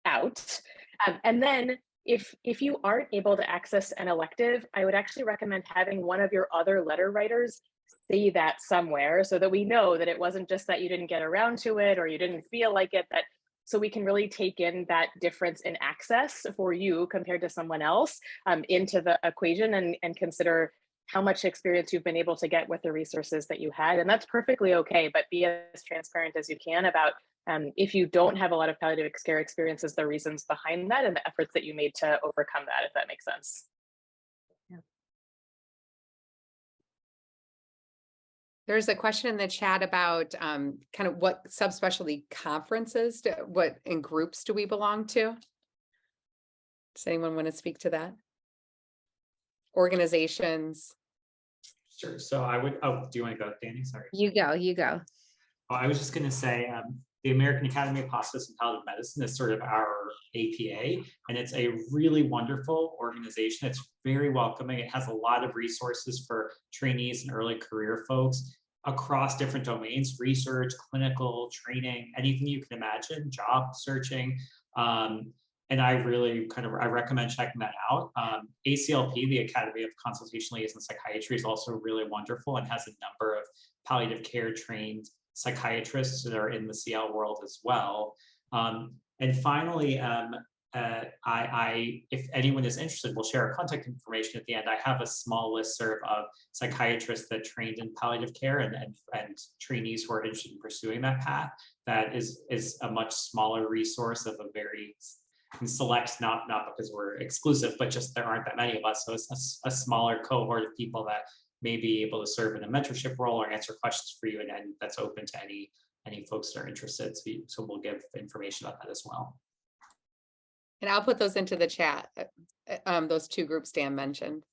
out. And then if you aren't able to access an elective, I would actually recommend having one of your other letter writers say that somewhere, so that we know that it wasn't just that you didn't get around to it or you didn't feel like it, that so we can really take in that difference in access for you compared to someone else into the equation, and consider how much experience you've been able to get with the resources that you had. And that's perfectly okay, but be as transparent as you can about if you don't have a lot of palliative care experiences, the reasons behind that and the efforts that you made to overcome that, if that makes sense. There's a question in the chat about kind of what subspecialty conferences, what in groups do we belong to? Does anyone want to speak to that? Organizations? Sure. So I would, do you want to go, Dani? Sorry. You go. Oh, I was just going to say, the American Academy of Hospice and Palliative Medicine is sort of our APA, and it's a really wonderful organization. It's very welcoming. It has a lot of resources for trainees and early career folks across different domains: research, clinical, training, anything you can imagine, job searching. And I really I recommend checking that out. ACLP, the Academy of Consultation Liaison Psychiatry, is also really wonderful and has a number of palliative care trained psychiatrists that are in the CL world as well. And finally, if anyone is interested, we'll share our contact information at the end. I have a small listserv of psychiatrists that trained in palliative care and trainees who are interested in pursuing that path. That is a much smaller resource of a very select, not because we're exclusive, but just there aren't that many of us. So it's a smaller cohort of people that may be able to serve in a mentorship role or answer questions for you, and that's open to any folks that are interested. So we'll give information about that as well. And I'll put those into the chat, those two groups Dan mentioned.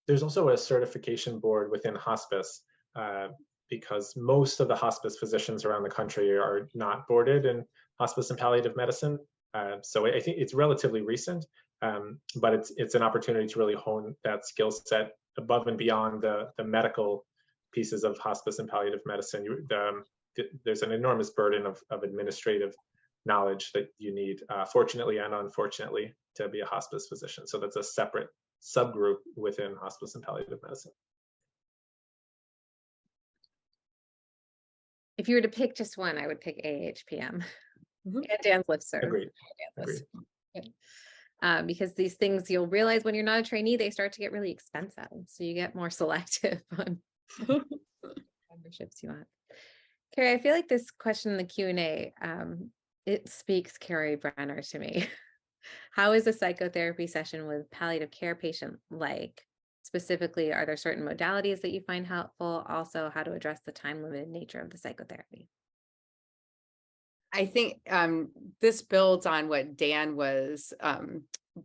There's also a certification board within hospice, because most of the hospice physicians around the country are not boarded in hospice and palliative medicine. So I think it's relatively recent, but it's an opportunity to really hone that skill set above and beyond the medical pieces of hospice and palliative medicine. There's an enormous burden of administrative knowledge that you need, fortunately and unfortunately, to be a hospice physician. So that's a separate subgroup within hospice and palliative medicine. If you were to pick just one, I would pick AHPM Mhm. and Dan's listserv. Agreed. Dan's listserv. Because these things you'll realize when you're not a trainee, they start to get really expensive. So you get more selective on memberships you want. Carrie, I feel like this question in the Q&A, it speaks Carrie Brenner to me. How is a psychotherapy session with palliative care patient like? Specifically, are there certain modalities that you find helpful? Also, how to address the time-limited nature of the psychotherapy? I think this builds on what Dan was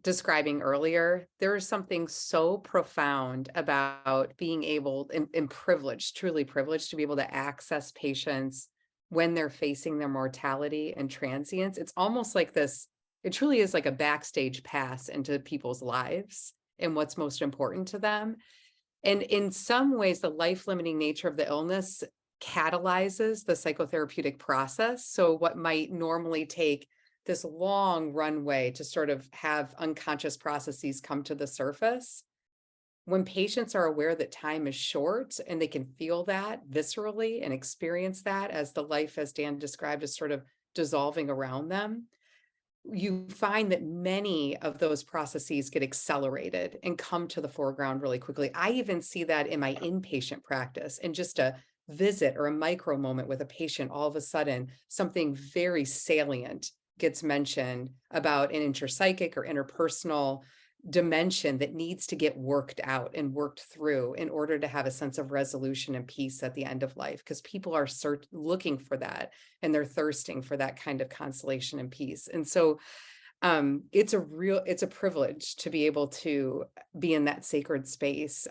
describing earlier. There is something so profound about being able and privileged, truly privileged, to be able to access patients when they're facing their mortality and transience. It's almost like this, it truly is like a backstage pass into people's lives and what's most important to them. And in some ways, the life-limiting nature of the illness catalyzes the psychotherapeutic process. So what might normally take this long runway to sort of have unconscious processes come to the surface, when patients are aware that time is short and they can feel that viscerally and experience that as the life, as Dan described, is sort of dissolving around them, you find that many of those processes get accelerated and come to the foreground really quickly. I even see that in my inpatient practice, and just a visit or a micro moment with a patient, all of a sudden something very salient gets mentioned about an interpsychic or interpersonal dimension that needs to get worked out and worked through in order to have a sense of resolution and peace at the end of life, because people are looking for that, and they're thirsting for that kind of consolation and peace. And so it's a privilege to be able to be in that sacred space.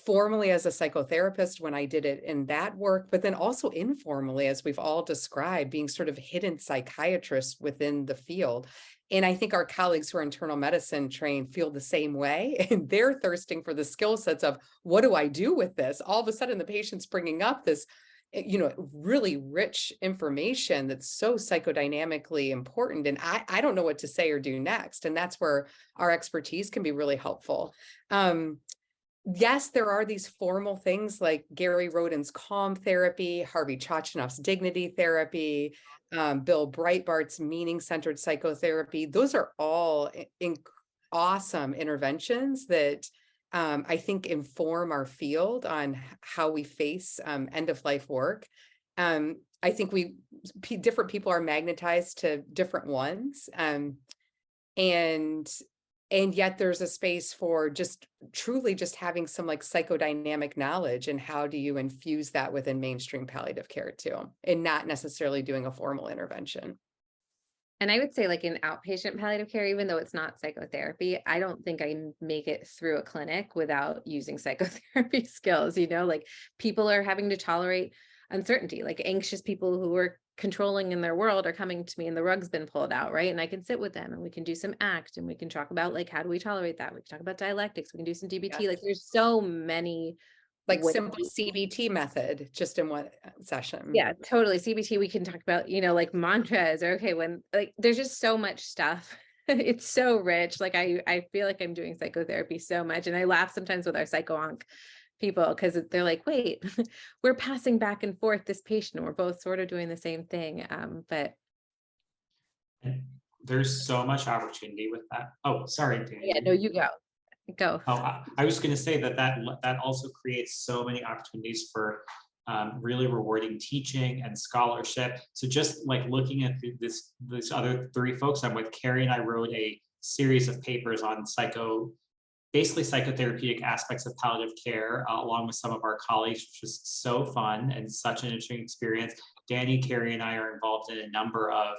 Formally as a psychotherapist, when I did it in that work, but then also informally, as we've all described, being sort of hidden psychiatrists within the field. And I think our colleagues who are internal medicine trained feel the same way, and they're thirsting for the skill sets of, what do I do with this? All of a sudden the patient's bringing up this, really rich information that's so psychodynamically important. And I don't know what to say or do next. And that's where our expertise can be really helpful. Yes, there are these formal things like Gary Rodin's calm therapy, Harvey Chachanoff's dignity therapy, Bill Breitbart's meaning-centered psychotherapy. Those are all awesome interventions that I think inform our field on how we face end-of-life work. I think different people are magnetized to different ones. And yet there's a space for just truly just having some like psychodynamic knowledge, and how do you infuse that within mainstream palliative care too, and not necessarily doing a formal intervention. And I would say, like, in outpatient palliative care, even though it's not psychotherapy, I don't think I make it through a clinic without using psychotherapy skills. Like, people are having to tolerate uncertainty, like anxious people who are controlling in their world are coming to me and the rug's been pulled out, right? And I can sit with them and we can do some ACT, and we can talk about, like, how do we tolerate that? We can talk about dialectics, we can do some DBT. Yes. Like, there's so many, like simple CBT method just in one session. Yeah, totally. CBT, we can talk about, like mantras, or okay, when, like, there's just so much stuff. It's so rich. Like, I feel like I'm doing psychotherapy so much. And I laugh sometimes with our psycho-onc people, because they're like, wait, we're passing back and forth this patient, and we're both sort of doing the same thing. But there's so much opportunity with that. Oh, sorry, Dani. yeah, no, you go. Oh, I was going to say that also creates so many opportunities for really rewarding teaching and scholarship. So just like looking at this other three folks I'm with, Carrie and I wrote a series of papers on basically psychotherapeutic aspects of palliative care, along with some of our colleagues, which was so fun and such an interesting experience. Dani, Carrie, and I are involved in a number of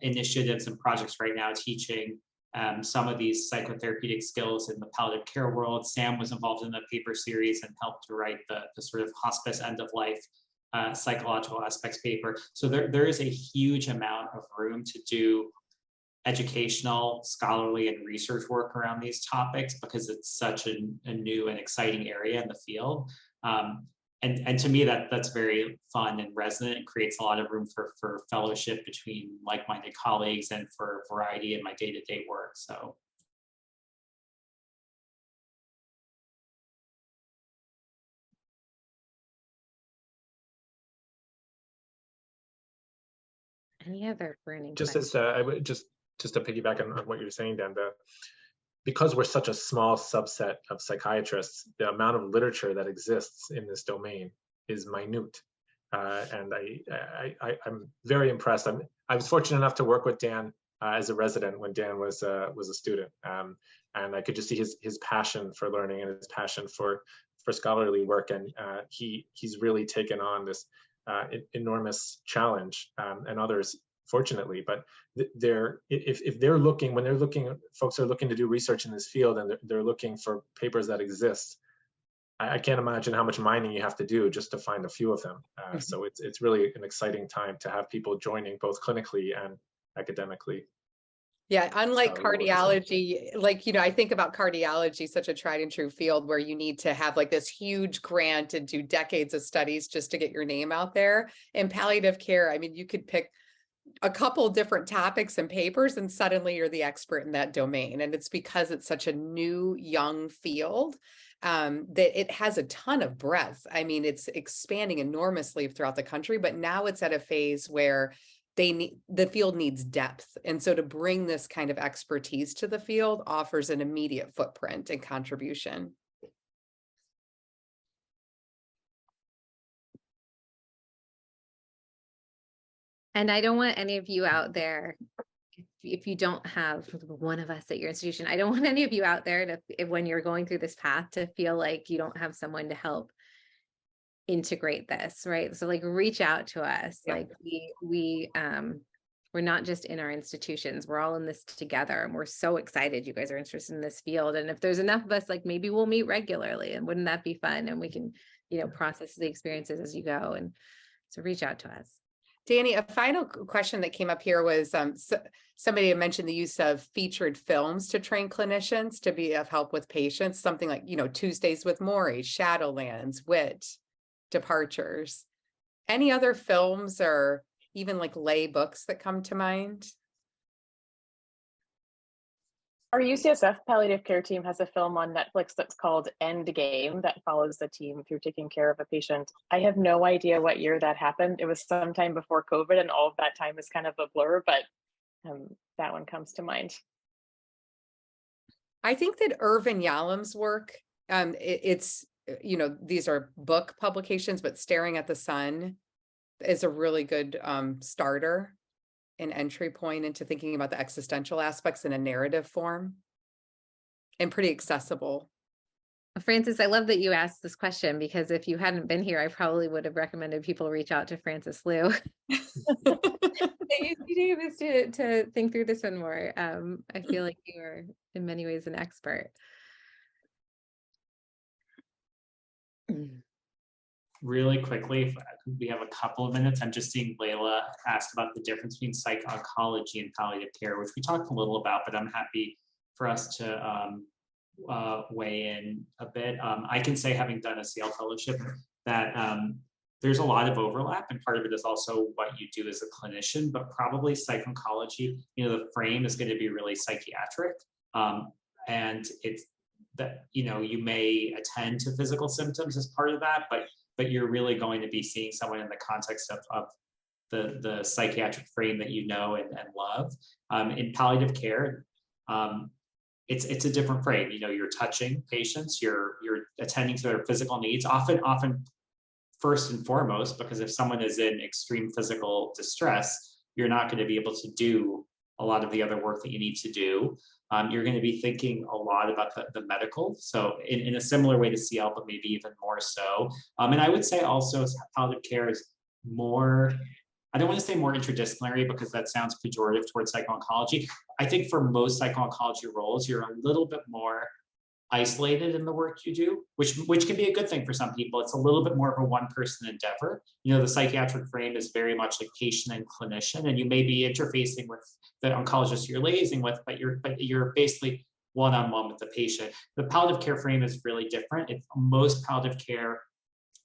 initiatives and projects right now teaching some of these psychotherapeutic skills in the palliative care world. Sam was involved in the paper series and helped to write the sort of hospice end of life psychological aspects paper. So there is a huge amount of room to do educational, scholarly, and research work around these topics because it's such a new and exciting area in the field. And to me, that's very fun and resonant. It creates a lot of room for fellowship between like-minded colleagues and for variety in my day-to-day work. So. Any other burning Just questions? as I would just to piggyback on what you're saying, Dan, because we're such a small subset of psychiatrists, the amount of literature that exists in this domain is minute. And I'm very impressed. I was fortunate enough to work with Dan as a resident when Dan was a student, and I could just see his passion for learning and his passion for scholarly work, and he's really taken on this enormous challenge, and others, fortunately. But if they're looking, when they're looking, folks are looking to do research in this field, and they're looking for papers that exist. I can't imagine how much mining you have to do just to find a few of them. So it's really an exciting time to have people joining both clinically and academically. Yeah, unlike cardiology, like, I think about cardiology, such a tried and true field where you need to have like this huge grant and do decades of studies just to get your name out there. In palliative care, I mean, you could pick a couple different topics and papers and suddenly you're the expert in that domain. And it's because it's such a new, young field that it has a ton of breadth. I mean, it's expanding enormously throughout the country, but now it's at a phase where the field needs depth. And so to bring this kind of expertise to the field offers an immediate footprint and contribution. And I don't want any of you out there, if you don't have one of us at your institution, I don't want any of you out there to, when you're going through this path, to feel like you don't have someone to help integrate this, right? So like reach out to us. Yeah. Like we're not just in our institutions, we're all in this together, and we're so excited you guys are interested in this field. And if there's enough of us, like maybe we'll meet regularly, and wouldn't that be fun? And we can, process the experiences as you go. And so reach out to us. Dani, a final question that came up here was somebody had mentioned the use of featured films to train clinicians to be of help with patients, something like, Tuesdays with Maury, Shadowlands, Wit, Departures. Any other films or even like lay books that come to mind? Our UCSF palliative care team has a film on Netflix that's called Endgame that follows the team through taking care of a patient. I have no idea what year that happened. It was sometime before COVID, and all of that time is kind of a blur, but that one comes to mind. I think that Irvin Yalom's work, it's, these are book publications, but Staring at the Sun is a really good starter. An entry point into thinking about the existential aspects in a narrative form, and pretty accessible. Francis, I love that you asked this question, because if you hadn't been here, I probably would have recommended people reach out to Francis Liu. to think through this one more. I feel like you are in many ways an expert. Really quickly, we have a couple of minutes. I'm just seeing Layla asked about the difference between psych oncology and palliative care, which we talked a little about, but I'm happy for us to weigh in a bit. I can say, having done a CL fellowship, that there's a lot of overlap, and part of it is also what you do as a clinician, but probably psych oncology, the frame is going to be really psychiatric, and it's that, you may attend to physical symptoms as part of that, but you're really going to be seeing someone in the context of the psychiatric frame that and love. In palliative care, it's a different frame. You're touching patients, you're attending to their physical needs, often first and foremost, because if someone is in extreme physical distress, you're not going to be able to do a lot of the other work that you need to do. You're going to be thinking a lot about the medical. So in a similar way to CL, but maybe even more so. And I would say also palliative care is more I don't want to say more interdisciplinary because that sounds pejorative towards psycho-oncology. I think for most psycho-oncology roles, you're a little bit more isolated in the work you do, which can be a good thing for some people. It's a little bit more of a one-person endeavor. You know, the psychiatric frame is very much like patient and clinician, and you may be interfacing with the oncologist you're liaising with, but you're basically one-on-one with the patient. The palliative care frame is really different. Most palliative care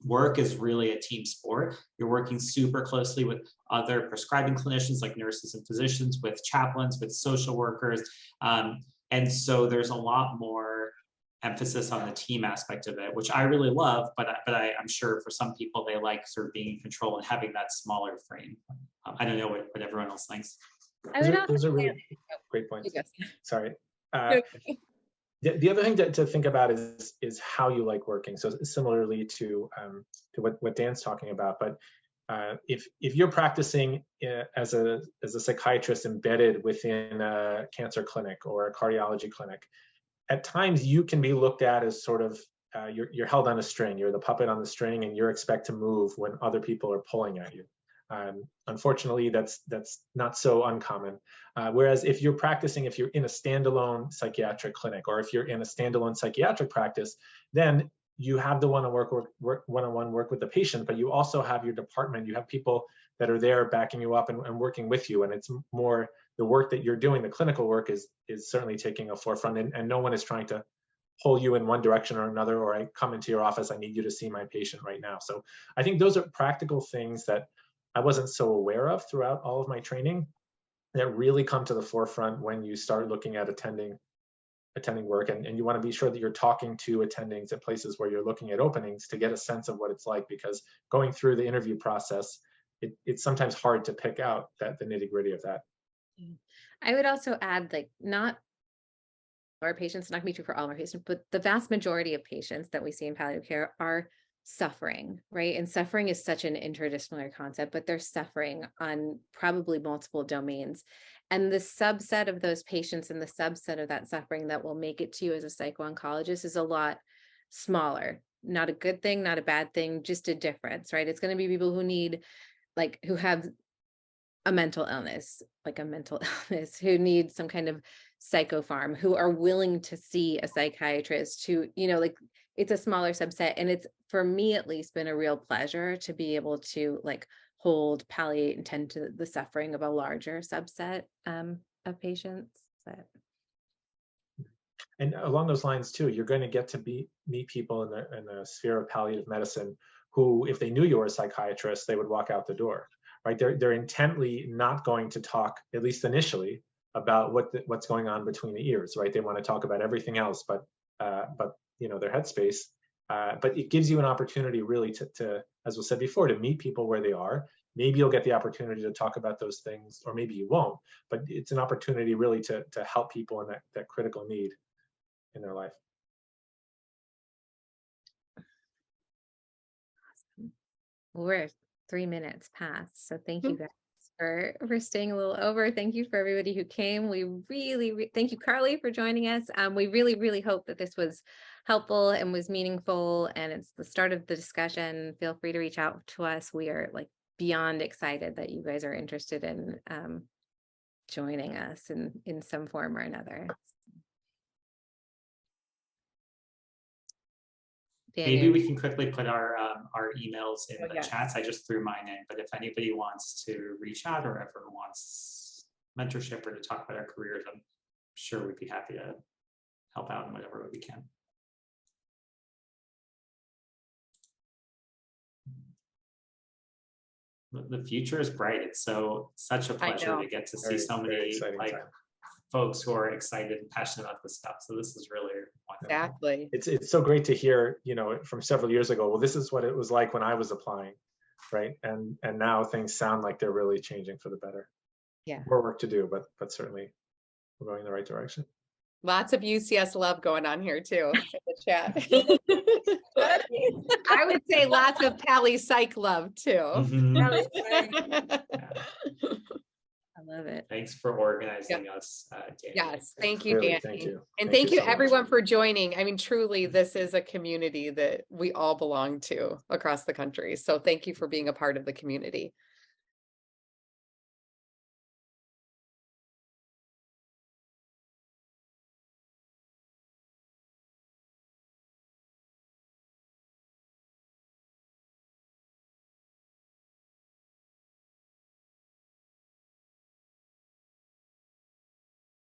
work is really a team sport. You're working super closely with other prescribing clinicians like nurses and physicians, with chaplains, with social workers. And so there's a lot more emphasis on the team aspect of it, which I really love, but I'm sure for some people, they like sort of being in control and having that smaller frame. I don't know what everyone else thinks. Those are really great points. Sorry. The other thing to think about is how you like working. So similarly to what Dan's talking about, but if you're practicing as a psychiatrist embedded within a cancer clinic or a cardiology clinic, at times you can be looked at as sort of you're held on a string. You're the puppet on the string, and you're expected to move when other people are pulling at you. Unfortunately, that's not so uncommon. Whereas if you're practicing, if you're in a standalone psychiatric clinic, or if you're in a standalone psychiatric practice, then you have the one-on-one work with the patient, but you also have your department. You have people that are there backing you up and working with you, and it's more the work that you're doing. The clinical work is certainly taking a forefront, and no one is trying to pull you in one direction or another, or I come into your office, I need you to see my patient right now. So I think those are practical things that I wasn't so aware of throughout all of my training that really come to the forefront when you start looking at attending work, and you want to be sure that you're talking to attendings at places where you're looking at openings to get a sense of what it's like, because going through the interview process, it's sometimes hard to pick out the nitty-gritty of that. I would also add, like, not our patients, not gonna be true for all of our patients, but the vast majority of patients that we see in palliative care are suffering, right? And suffering is such an interdisciplinary concept, but they're suffering on probably multiple domains. And the subset of those patients and the subset of that suffering that will make it to you as a psycho-oncologist is a lot smaller. Not a good thing, not a bad thing, just a difference, right? It's going to be people who need, like, who have a mental illness, who need some kind of psychopharm, who are willing to see a psychiatrist, who, you know, like, it's a smaller subset. And it's, for me at least, been a real pleasure to be able to, like, hold, palliate, and tend to the suffering of a larger subset of patients. But. And along those lines too, you're going to get to meet people in the sphere of palliative medicine who, if they knew you were a psychiatrist, they would walk out the door, right? They're intently not going to talk, at least initially, about what's going on between the ears, right? They want to talk about everything else, but you know, their headspace. But it gives you an opportunity really to, as was said before, to meet people where they are. Maybe you'll get the opportunity to talk about those things, or maybe you won't, but it's an opportunity really to help people in that critical need in their life. Awesome. Well, we're 3 minutes past, so thank you guys for staying a little over. Thank you for everybody who came. We really thank you, Carly, for joining us. We really hope that this was helpful and was meaningful, and it's the start of the discussion. Feel free to reach out to us. We are, like, beyond excited that you guys are interested in joining us in some form or another. Maybe we can quickly put our emails in the chats. I just threw mine in, but if anybody wants to reach out or ever wants mentorship or to talk about our careers, I'm sure we'd be happy to help out in whatever way we can. The future is bright. It's such a pleasure to get to see so many folks who are excited and passionate about this stuff. So this is really wonderful. Exactly. It's so great to hear, you know, from several years ago, well, this is what it was like when I was applying, right? And now things sound like they're really changing for the better. Yeah. More work to do, but certainly we're going in the right direction. Lots of UCS love going on here too in the chat. I would say lots of Pally Psych love too. Mm-hmm. I love it. Thanks for organizing us, Dani. Yes, thank you, Dani. Thank you. And thank you so everyone much for joining. I mean, truly, this is a community that we all belong to across the country. So thank you for being a part of the community.